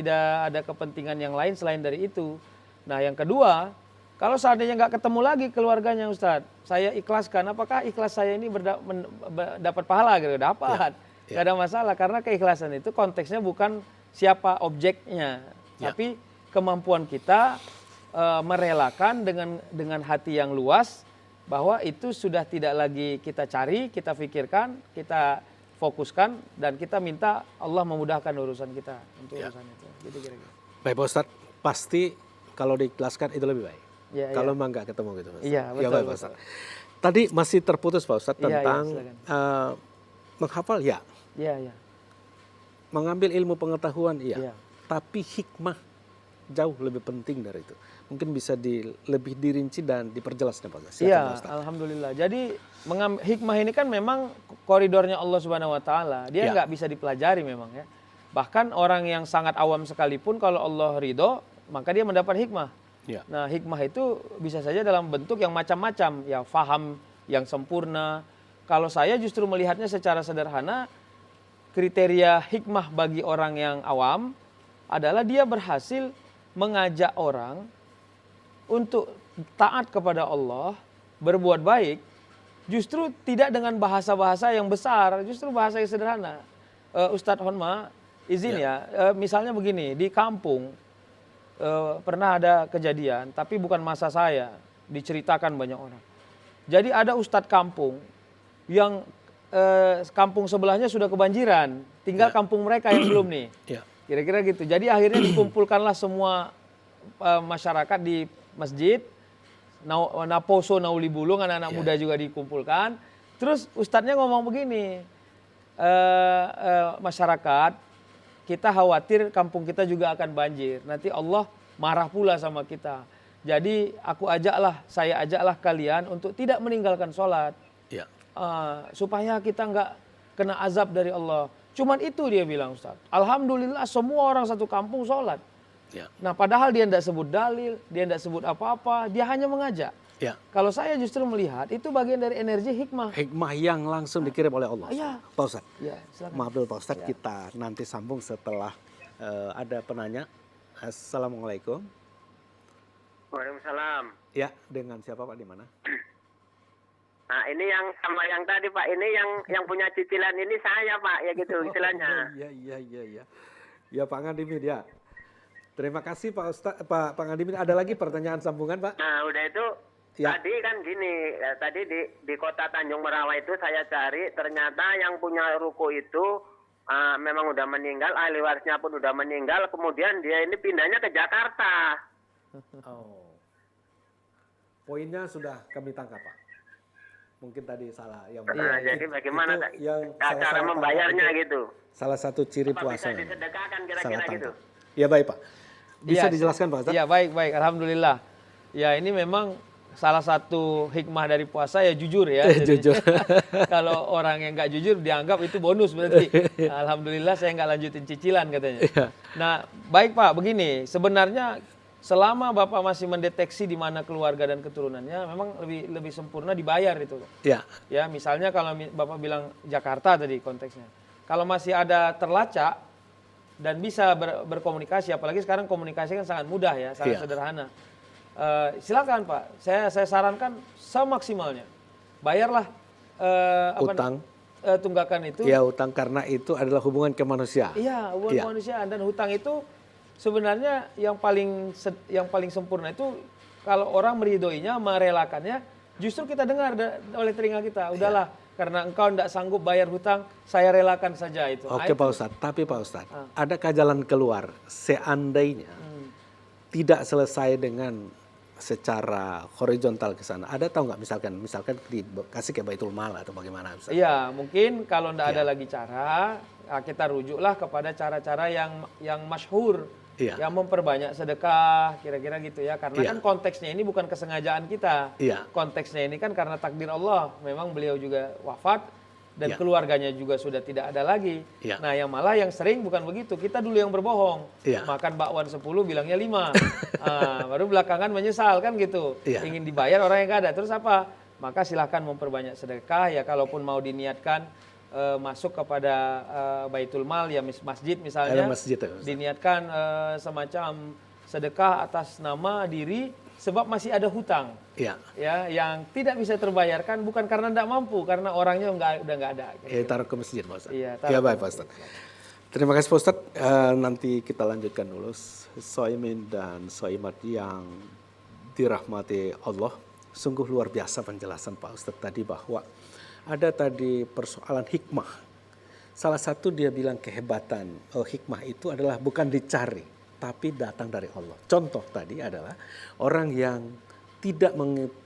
ada kepentingan yang lain selain dari itu. Nah yang kedua, kalau seandainya nggak ketemu lagi keluarganya Ustadz, saya ikhlaskan. Apakah ikhlas saya ini dapat pahala? Gitu? Dapat, nggak ada masalah. Karena keikhlasan itu konteksnya bukan siapa objeknya, tapi kemampuan kita merelakan dengan hati yang luas bahwa itu sudah tidak lagi kita cari, kita pikirkan, kita fokuskan dan kita minta Allah memudahkan urusan kita untuk urusan itu. Gitu kira-kira. Baik Pak Ustadz, pasti kalau diikhlaskan itu lebih baik. Kalau memang nggak ketemu gitu Mas. Iya, betul. Baik, Pak Ustadz. Tadi masih terputus Pak Ustadz tentang menghafal Iya. Mengambil ilmu pengetahuan tapi hikmah jauh lebih penting dari itu. Mungkin bisa lebih dirinci dan diperjelas Pak Ustadz. Iya, alhamdulillah. Jadi hikmah ini kan memang koridornya Allah Subhanahu wa taala. Dia nggak bisa dipelajari memang ya. Bahkan orang yang sangat awam sekalipun kalau Allah ridho, maka dia mendapat hikmah. Nah, hikmah itu bisa saja dalam bentuk yang macam-macam, ya faham yang sempurna. Kalau saya justru melihatnya secara sederhana, kriteria hikmah bagi orang yang awam adalah dia berhasil mengajak orang untuk taat kepada Allah, berbuat baik, justru tidak dengan bahasa-bahasa yang besar, justru bahasa yang sederhana. Ustadz Honma, izin misalnya begini, di kampung, pernah ada kejadian, tapi bukan masa saya, diceritakan banyak orang. Jadi ada ustadz kampung yang kampung sebelahnya sudah kebanjiran, tinggal kampung mereka yang belum nih. Kira-kira gitu. Jadi akhirnya dikumpulkanlah semua masyarakat di masjid, Naposo, Nauli Bulung, anak-anak muda juga dikumpulkan. Terus ustadznya ngomong begini, masyarakat, kita khawatir kampung kita juga akan banjir. Nanti Allah marah pula sama kita. Jadi saya ajaklah kalian untuk tidak meninggalkan sholat. Supaya kita nggak kena azab dari Allah. Cuman itu dia bilang Ustaz. Alhamdulillah semua orang satu kampung sholat. Nah padahal dia tidak sebut dalil, dia tidak sebut apa-apa, dia hanya mengajak. Kalau saya justru melihat itu bagian dari energi hikmah. Hikmah yang langsung dikirim oleh Allah. Pak Ustadz. Maaf dulu Pak Ustadz, kita nanti sambung setelah ada penanya. Assalamualaikum. Waalaikumsalam. Ya, dengan siapa Pak, di mana? Nah ini yang sama yang tadi Pak, ini yang punya cicilan ini saya Pak, ya gitu istilahnya. Iya. Ya Pak Ngadimin ya. Terima kasih Pak Ustadz, Pak Ngadimin. Ada lagi pertanyaan sambungan Pak? Nah udah itu. Tadi kan gini, tadi di kota Tanjung Merawai itu saya cari, ternyata yang punya ruko itu memang udah meninggal, ahli warisnya pun udah meninggal, kemudian dia ini pindahnya ke Jakarta. Poinnya sudah kami tangkap Pak. Mungkin tadi salah. Jadi bagaimana cara membayarnya gitu? Salah satu ciri puasa. Bisa disedekahkan kira-kira gitu. Ya baik Pak. Bisa dijelaskan Pak Ustadz? Ya baik. Alhamdulillah. Ya ini memang salah satu hikmah dari puasa ya jujur ya. Jujur. Kalau orang yang nggak jujur dianggap itu bonus berarti. Alhamdulillah saya nggak lanjutin cicilan katanya. Nah baik Pak, begini sebenarnya selama Bapak masih mendeteksi di mana keluarga dan keturunannya, memang lebih sempurna dibayar itu. Ya misalnya kalau Bapak bilang Jakarta tadi konteksnya. Kalau masih ada terlacak dan bisa berkomunikasi, apalagi sekarang komunikasi kan sangat mudah ya, sangat sederhana. Silakan Pak, saya sarankan semaksimalnya bayarlah utang, tunggakan itu. Ya utang, karena itu adalah hubungan kemanusiaan. Iya, hubungan kemanusiaan, dan hutang itu sebenarnya yang paling sempurna itu kalau orang meridhoinya, merelakannya, justru kita dengar oleh telinga kita, udahlah karena engkau tidak sanggup bayar hutang, saya relakan saja itu. Oke Pak Ustadz, tapi Pak Ustadz, adakah jalan keluar seandainya tidak selesai dengan secara horizontal ke sana? Ada tahu nggak misalkan dikasih ke Baitul Mal atau bagaimana? Iya, mungkin kalau tidak ada lagi cara, kita rujuklah kepada cara-cara yang masyhur, yang memperbanyak sedekah, kira-kira gitu ya. Karena kan konteksnya ini bukan kesengajaan kita. Konteksnya ini kan karena takdir Allah. Memang beliau juga wafat, dan Ya. keluarganya juga sudah tidak ada lagi. Ya. Nah, yang malah yang sering bukan begitu. Kita dulu yang berbohong. Ya. Makan bakwan 10 bilangnya 5. Baru belakangan menyesal kan gitu. Ya. Ingin dibayar orang yang nggak ada. Terus apa? Maka silahkan memperbanyak sedekah ya, kalaupun mau diniatkan masuk kepada Baitul Mal ya, masjid misalnya. Ada masjid ya, Ustaz. Diniatkan semacam sedekah atas nama diri sebab masih ada hutang. Ya. Ya, yang tidak bisa terbayarkan bukan karena tidak mampu, karena orangnya udah nggak ada. Taruh ke masjid Pak Ustaz. Iya, Ya baik Pak Ustaz. Terima kasih Pak Ustaz. Nanti kita lanjutkan dulu Soimin dan Soimat yang dirahmati Allah. Sungguh luar biasa penjelasan Pak Ustaz tadi bahwa ada tadi persoalan hikmah. Salah satu dia bilang kehebatan hikmah itu adalah bukan dicari, tapi datang dari Allah. Contoh tadi adalah orang yang tidak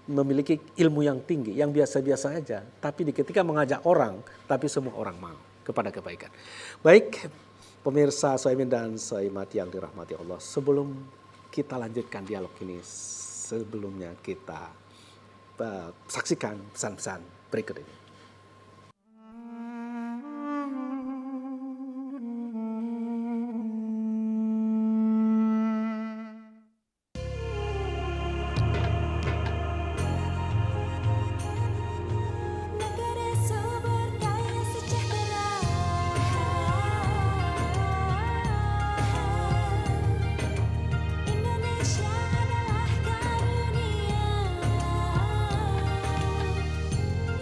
memiliki ilmu yang tinggi, yang biasa-biasa aja, tapi ketika mengajak orang, tapi semua orang mau kepada kebaikan. Baik, pemirsa Soimin dan Soimat yang dirahmati Allah, sebelum kita lanjutkan dialog ini, sebelumnya kita saksikan pesan-pesan berikut ini. Negara sumber daya sejahtera, Indonesia adalah karunia.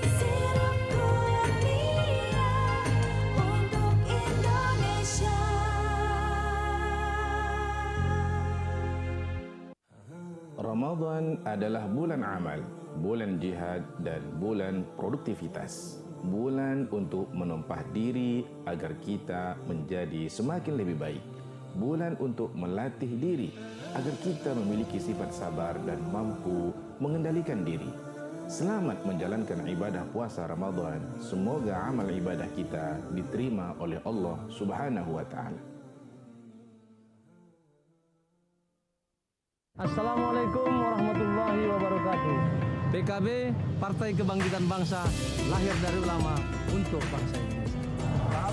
Sirup kuat dia untuk Indonesia. Ramadan adalah bulan amal, bulan jihad dan bulan produktivitas. Bulan untuk menumpah diri agar kita menjadi semakin lebih baik. Bulan untuk melatih diri agar kita memiliki sifat sabar dan mampu mengendalikan diri. Selamat menjalankan ibadah puasa Ramadan. Semoga amal ibadah kita diterima oleh Allah Subhanahu wa taala. Assalamualaikum warahmatullahi wabarakatuh. PKB, Partai Kebangkitan Bangsa, lahir dari ulama untuk bangsa Indonesia.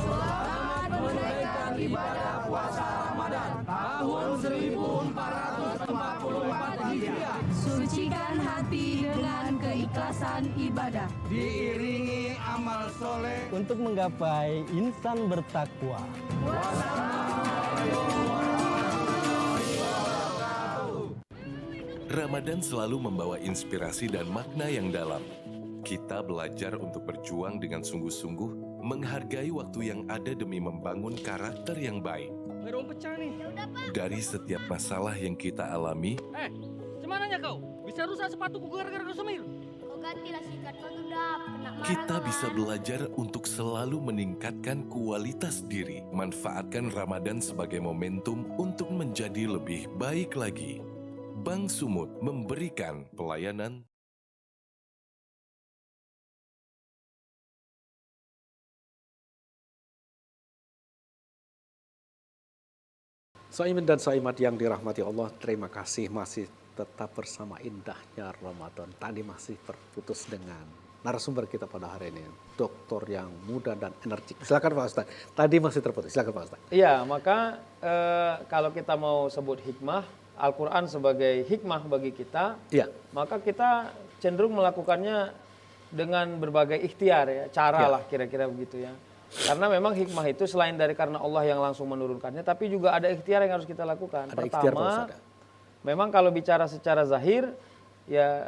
Selamat menunaikan ibadah puasa Ramadan tahun 1444 Hijriah. Sucikan hati dengan keikhlasan ibadah. Diiringi amal soleh untuk menggapai insan bertakwa. Ramadan selalu membawa inspirasi dan makna yang dalam. Kita belajar untuk berjuang dengan sungguh-sungguh, menghargai waktu yang ada demi membangun karakter yang baik. Merong pecah nih. Dari setiap masalah yang kita alami, Cemananya kau? Bisa rusak sepatuku gara-gara kau semir. Kau gantilah sikat kau Dap. Kena marah kita kawan. bisa belajar untuk selalu meningkatkan kualitas diri. Manfaatkan Ramadan sebagai momentum untuk menjadi lebih baik lagi. Bank Sumut memberikan pelayanan. Soimin dan Soimat yang dirahmati Allah, terima kasih masih tetap bersama indahnya Ramadan. Tadi masih terputus dengan narasumber kita pada hari ini, doktor yang muda dan energik. Silakan Pak Ustaz. Tadi masih terputus. Silakan Pak Ustaz. Iya, maka kalau kita mau sebut hikmah, Al-Quran sebagai hikmah bagi kita, ya, maka kita cenderung melakukannya dengan berbagai ikhtiar ya, cara lah kira-kira begitu ya. Karena memang hikmah itu selain dari karena Allah yang langsung menurunkannya, tapi juga ada ikhtiar yang harus kita lakukan. Ada ikhtiar, Pak Pertama, Ustaz. memang kalau bicara secara zahir, ya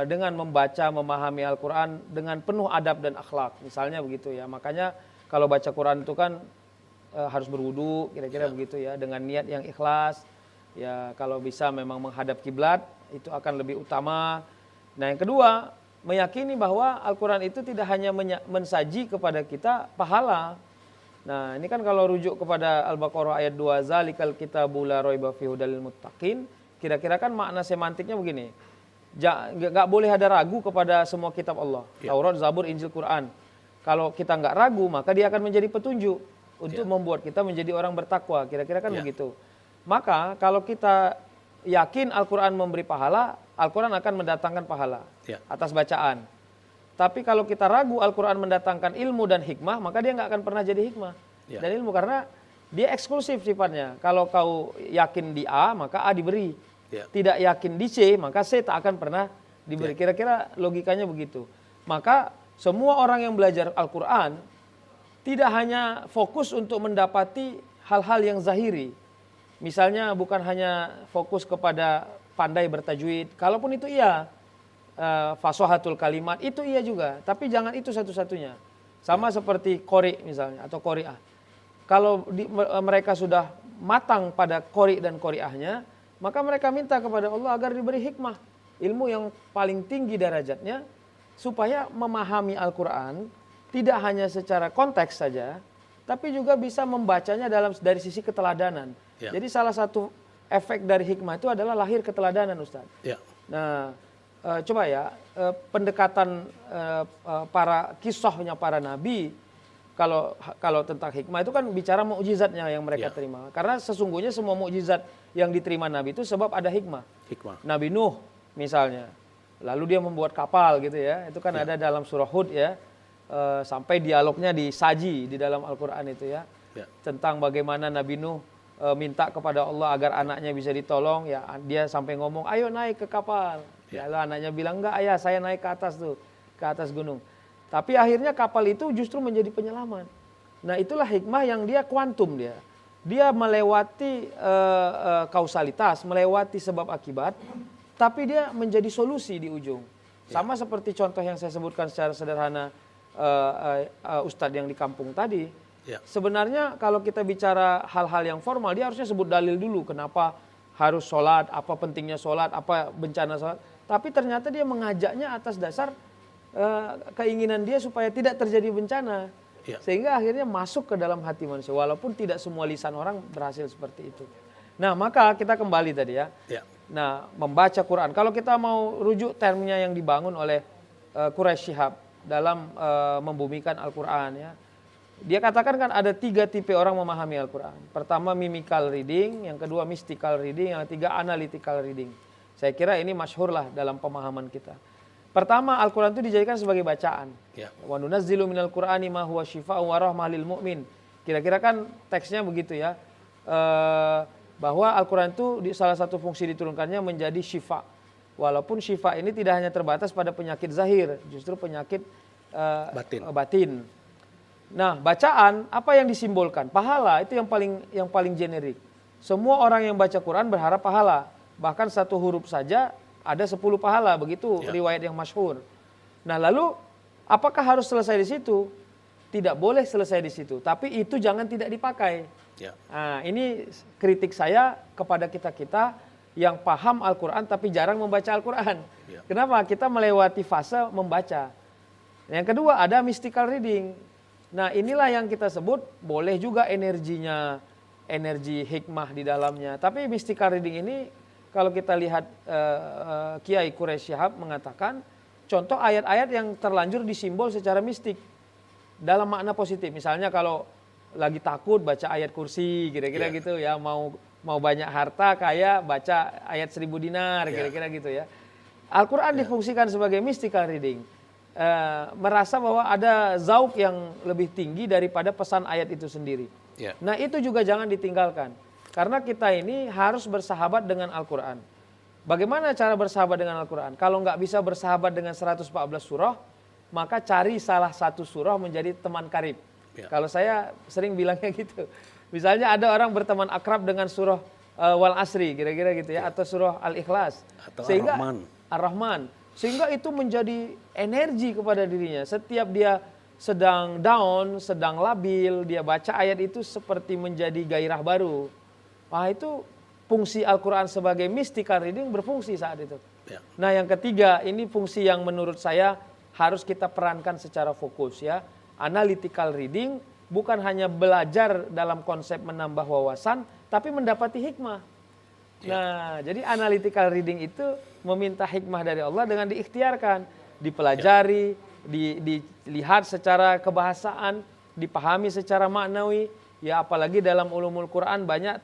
dengan membaca, memahami Al-Quran dengan penuh adab dan akhlak, misalnya begitu ya. Makanya kalau baca Quran itu kan harus berwudu, kira-kira begitu ya, dengan niat yang ikhlas. Ya kalau bisa memang menghadap kiblat itu akan lebih utama. Nah yang kedua, meyakini bahwa Al-Quran itu tidak hanya mensaji kepada kita pahala. Nah ini kan kalau rujuk kepada Al-Baqarah ayat 2, Zalikal kitabu la raiba fihi hudal lil muttaqin, kira-kira kan makna semantiknya begini. Nggak boleh ada ragu kepada semua kitab Allah, Taurat, Zabur, Injil, Quran. Kalau kita nggak ragu, maka dia akan menjadi petunjuk untuk membuat kita menjadi orang bertakwa, kira-kira kan begitu. Maka kalau kita yakin Al-Quran memberi pahala, Al-Quran akan mendatangkan pahala atas bacaan. Tapi kalau kita ragu Al-Quran mendatangkan ilmu dan hikmah, maka dia nggak akan pernah jadi hikmah dan ilmu, karena dia eksklusif sifatnya. Kalau kau yakin di A, maka A diberi. Tidak yakin di C, maka C tak akan pernah diberi. Kira-kira logikanya begitu. Maka semua orang yang belajar Al-Quran tidak hanya fokus untuk mendapati hal-hal yang zahiri. Misalnya bukan hanya fokus kepada pandai bertajwid, kalaupun itu iya, fasahatul kalimat itu iya juga, tapi jangan itu satu-satunya. Sama seperti qori misalnya atau qori'ah. Kalau mereka sudah matang pada qori dan qori'ahnya, maka mereka minta kepada Allah agar diberi hikmah, ilmu yang paling tinggi derajatnya, supaya memahami Al-Quran tidak hanya secara konteks saja, tapi juga bisa membacanya dari sisi keteladanan. Jadi salah satu efek dari hikmah itu adalah lahir keteladanan, Ustaz. Nah, coba ya, pendekatan para kisahnya para nabi, kalau tentang hikmah itu kan bicara mukjizatnya yang mereka terima. Karena sesungguhnya semua mukjizat yang diterima nabi itu sebab ada hikmah. Nabi Nuh misalnya, lalu dia membuat kapal gitu ya, itu kan ada dalam surah Hud ya, sampai dialognya disaji di dalam Al-Quran itu ya, tentang bagaimana Nabi Nuh minta kepada Allah agar anaknya bisa ditolong, ya dia sampai ngomong, ayo naik ke kapal. Lalu anaknya bilang, enggak ayah, saya naik ke atas tuh, ke atas gunung. Tapi akhirnya kapal itu justru menjadi penyelamat. Nah itulah hikmah yang dia kuantum dia. Dia melewati kausalitas, melewati sebab akibat, tapi dia menjadi solusi di ujung. Sama seperti contoh yang saya sebutkan secara sederhana Ustadz yang di kampung tadi. Sebenarnya kalau kita bicara hal-hal yang formal, dia harusnya sebut dalil dulu. Kenapa harus sholat, apa pentingnya sholat, apa bencana sholat. Tapi ternyata dia mengajaknya atas dasar keinginan dia supaya tidak terjadi bencana. Sehingga akhirnya masuk ke dalam hati manusia. Walaupun tidak semua lisan orang berhasil seperti itu. Nah maka kita kembali tadi ya. Nah membaca Quran. Kalau kita mau rujuk termnya yang dibangun oleh Quraisy Shihab dalam membumikan Al-Quran ya. Dia katakan kan ada 3 tipe orang memahami Al-Quran. Pertama mimikal reading, yang kedua mystical reading, yang ketiga analytical reading. Saya kira ini masyhur lah dalam pemahaman kita. Pertama, Al-Quran itu dijadikan sebagai bacaan. Wa nunazzilu minal Qur'ani ma huwa syifaa'un wa rahmah lil mu'min. Kira-kira kan teksnya begitu ya. Bahwa Al-Quran itu salah satu fungsi diturunkannya menjadi syifa. Walaupun syifa ini tidak hanya terbatas pada penyakit zahir, justru penyakit batin. Nah, bacaan apa yang disimbolkan? Pahala itu yang paling generik. Semua orang yang baca Quran berharap pahala. Bahkan satu huruf saja ada 10 pahala, begitu riwayat yang masyhur. Nah, lalu apakah harus selesai di situ? Tidak boleh selesai di situ, tapi itu jangan tidak dipakai. Nah, ini kritik saya kepada kita-kita yang paham Al-Quran tapi jarang membaca Al-Quran. Kenapa? Kita melewati fase membaca. Yang kedua ada mystical reading. Nah inilah yang kita sebut boleh juga energinya, energi hikmah di dalamnya. Tapi mystical reading ini kalau kita lihat Kiai Quraisy Shihab mengatakan contoh ayat-ayat yang terlanjur disimbol secara mistik dalam makna positif. Misalnya kalau lagi takut baca ayat kursi kira-kira gitu ya, mau banyak harta kaya baca ayat 1000 dinar kira-kira gitu ya. Al-Quran difungsikan sebagai mystical reading. Merasa bahwa ada zauk yang lebih tinggi daripada pesan ayat itu sendiri. Nah itu juga jangan ditinggalkan. Karena kita ini harus bersahabat dengan Al-Quran. Bagaimana cara bersahabat dengan Al-Quran? Kalau nggak bisa bersahabat dengan 114 surah, maka cari salah satu surah menjadi teman karib. Kalau saya sering bilangnya gitu. Misalnya ada orang berteman akrab dengan surah Wal Asri, kira-kira gitu ya. Atau surah Al-Ikhlas. Atau sehingga Ar-Rahman. Sehingga itu menjadi energi kepada dirinya. Setiap dia sedang down, sedang labil, dia baca ayat itu seperti menjadi gairah baru. Wah itu fungsi Al-Quran sebagai mystical reading berfungsi saat itu. Nah yang ketiga, ini fungsi yang menurut saya harus kita perankan secara fokus ya. Analytical reading bukan hanya belajar dalam konsep menambah wawasan, tapi mendapati hikmah. Nah, jadi analytical reading itu meminta hikmah dari Allah dengan diikhtiarkan, dipelajari, dilihat secara kebahasaan, dipahami secara maknawi. Ya, apalagi dalam ulumul Quran banyak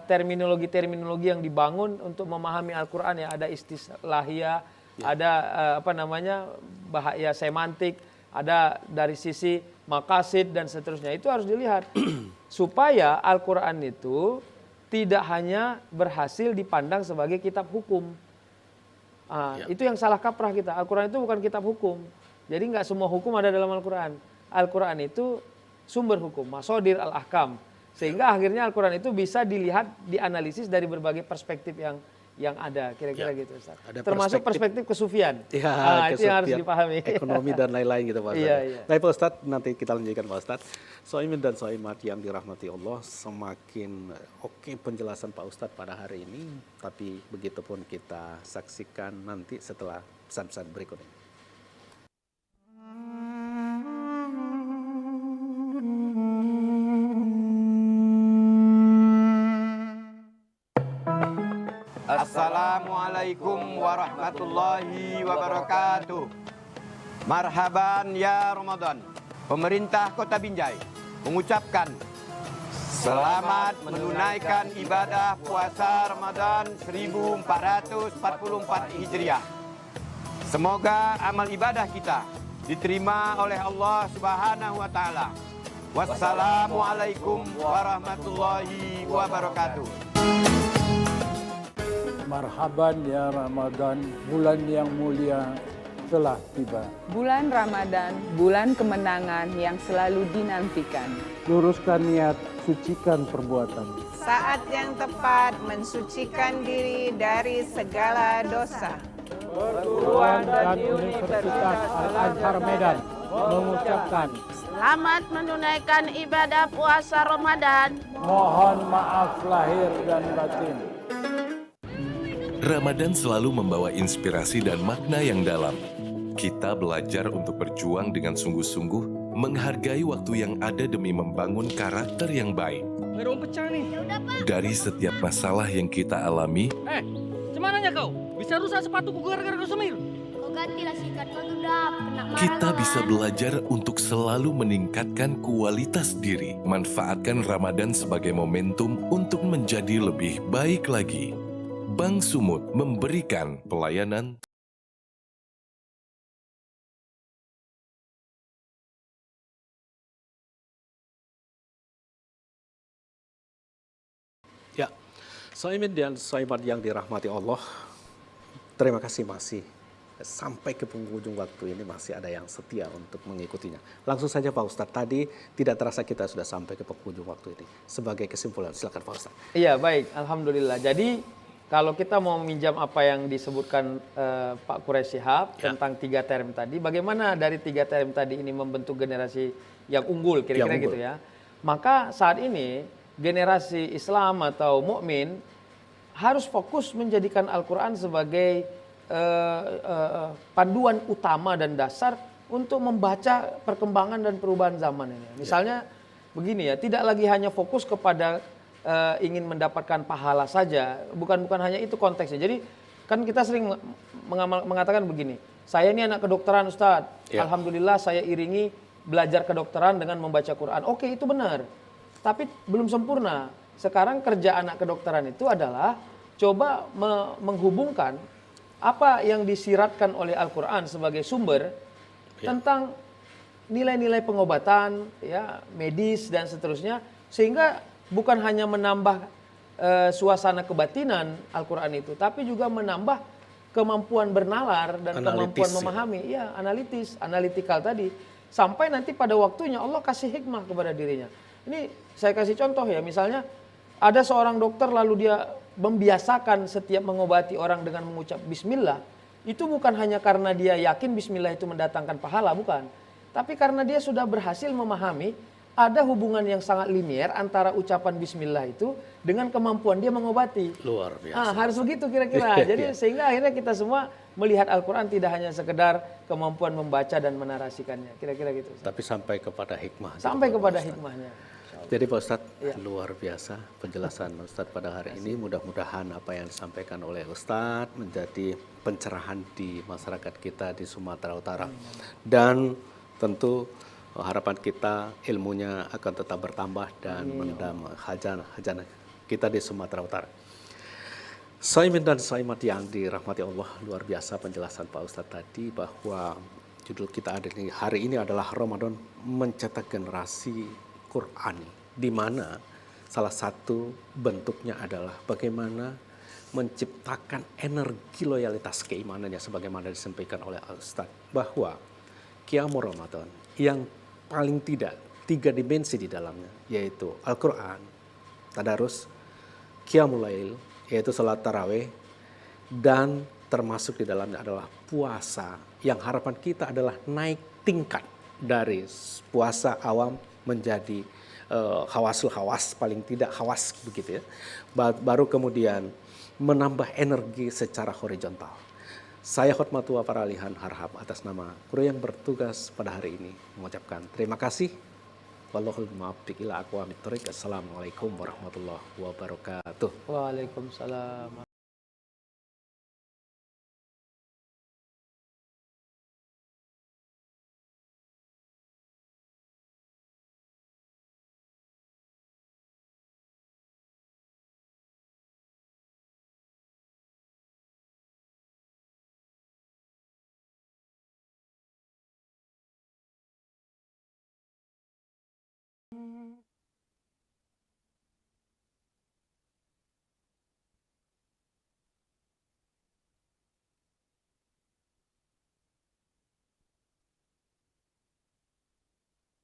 terminologi-terminologi yang dibangun untuk memahami Al-Quran ya. Ada istislahiyah, ada bahaya semantik, ada dari sisi maqasid dan seterusnya. Itu harus dilihat supaya Al-Qur'an itu tidak hanya berhasil dipandang sebagai kitab hukum. Itu yang salah kaprah kita. Al-Qur'an itu bukan kitab hukum. Jadi nggak semua hukum ada dalam Al-Qur'an. Al-Quran itu sumber hukum, masodir al-ahkam. Sehingga akhirnya Al-Quran itu bisa dilihat, dianalisis dari berbagai perspektif yang ada, kira-kira gitu Ustaz. Termasuk perspektif kesufian. Ya, itu yang harus dipahami. Ekonomi dan lain-lain gitu Pak Ustadz. Iya. Baik Pak Ustadz, nanti kita lanjutkan Pak Ustadz. Soimin dan soimat yang dirahmati Allah, semakin oke penjelasan Pak Ustadz pada hari ini. Tapi begitupun kita saksikan nanti setelah pesan-pesan berikut ini. Assalamualaikum warahmatullahi wabarakatuh. Marhaban ya Ramadan. Pemerintah Kota Binjai mengucapkan selamat menunaikan ibadah puasa Ramadan 1444 Hijriah. Semoga amal ibadah kita diterima oleh Allah Subhanahu wa taala. Wassalamualaikum warahmatullahi wabarakatuh. Marhaban ya Ramadan, bulan yang mulia telah tiba. Bulan Ramadan, bulan kemenangan yang selalu dinantikan. Luruskan niat, sucikan perbuatan. Saat yang tepat mensucikan diri dari segala dosa. Perguruan dan Universitas Al-Azhar Medan mengucapkan selamat menunaikan ibadah puasa Ramadan. Mohon maaf lahir dan batin. Ramadan selalu membawa inspirasi dan makna yang dalam. Kita belajar untuk berjuang dengan sungguh-sungguh, menghargai waktu yang ada demi membangun karakter yang baik. Ngerong pecah nih. Dari setiap masalah yang kita alami, Cemananya kau? Bisa rusak sepatuku gara-gara kau semir. Kau gantilah sikat kau tuh Dap, kena marah. kita bisa belajar untuk selalu meningkatkan kualitas diri. Manfaatkan Ramadan sebagai momentum untuk menjadi lebih baik lagi. Bank Sumut memberikan pelayanan. Ya, soimin dan soimat yang dirahmati Allah, terima kasih masih sampai ke penghujung waktu ini masih ada yang setia untuk mengikutinya. Langsung saja Pak Ustadz, tadi tidak terasa kita sudah sampai ke penghujung waktu ini. Sebagai kesimpulan, silakan Pak Ustadz. Iya, baik. Alhamdulillah. Jadi kalau kita mau meminjam apa yang disebutkan Pak Quraish Shihab tentang 3 term tadi, bagaimana dari 3 term tadi ini membentuk generasi yang unggul, kira-kira gitu ya. Maka saat ini generasi Islam atau mukmin harus fokus menjadikan Al-Quran sebagai panduan utama dan dasar untuk membaca perkembangan dan perubahan zaman ini. Misalnya begini ya, tidak lagi hanya fokus kepada ingin mendapatkan pahala saja, bukan hanya itu konteksnya. Jadi kan kita sering mengatakan begini, saya ini anak kedokteran Ustadz, alhamdulillah saya iringi belajar kedokteran dengan membaca Quran. Oke, itu benar, tapi belum sempurna. Sekarang kerja anak kedokteran itu adalah coba menghubungkan apa yang disiratkan oleh Al-Quran sebagai sumber tentang nilai-nilai pengobatan, ya, medis dan seterusnya, sehingga bukan hanya menambah suasana kebatinan Al-Quran itu, tapi juga menambah kemampuan bernalar dan kemampuan memahami, ya, analitikal tadi, sampai nanti pada waktunya Allah kasih hikmah kepada dirinya. Ini saya kasih contoh ya, misalnya ada seorang dokter lalu dia membiasakan setiap mengobati orang dengan mengucap bismillah, itu bukan hanya karena dia yakin bismillah itu mendatangkan pahala, bukan. Tapi karena dia sudah berhasil memahami ada hubungan yang sangat linier antara ucapan bismillah itu dengan kemampuan dia mengobati. Luar biasa. Harus begitu kira-kira. Jadi sehingga akhirnya kita semua melihat Al-Quran tidak hanya sekedar kemampuan membaca dan menarasikannya. Kira-kira gitu. Tapi sampai kepada hikmah. Sampai kepada hikmahnya. Jadi Pak Ustadz, luar biasa penjelasan Ustadz pada hari ini. Mudah-mudahan apa yang disampaikan oleh Ustadz menjadi pencerahan di masyarakat kita di Sumatera Utara. Dan tentu harapan kita ilmunya akan tetap bertambah dan mendam hajana kita di Sumatera Utara. Saimin dan Saimat yang dirahmati Allah, luar biasa penjelasan Pak Ustadz tadi bahwa judul kita hari ini adalah Ramadan mencetak generasi Qurani, di mana salah satu bentuknya adalah bagaimana menciptakan energi loyalitas keimanannya sebagaimana disampaikan oleh Ustadz bahwa Qiyamul Ramadan yang paling tidak 3 dimensi di dalamnya, yaitu Al-Quran, Tadarus, Qiyamul Lail, yaitu salat tarawih, dan termasuk di dalamnya adalah puasa yang harapan kita adalah naik tingkat dari puasa awam menjadi khawasul khawas, paling tidak khawas begitu ya, baru kemudian menambah energi secara horizontal. Saya Khotmatua Paralihan Harhab atas nama kru yang bertugas pada hari ini mengucapkan terima kasih. Wallahul muwaffiq ila aqwamit thoriq. Assalamualaikum warahmatullahi wabarakatuh. Waalaikumsalam.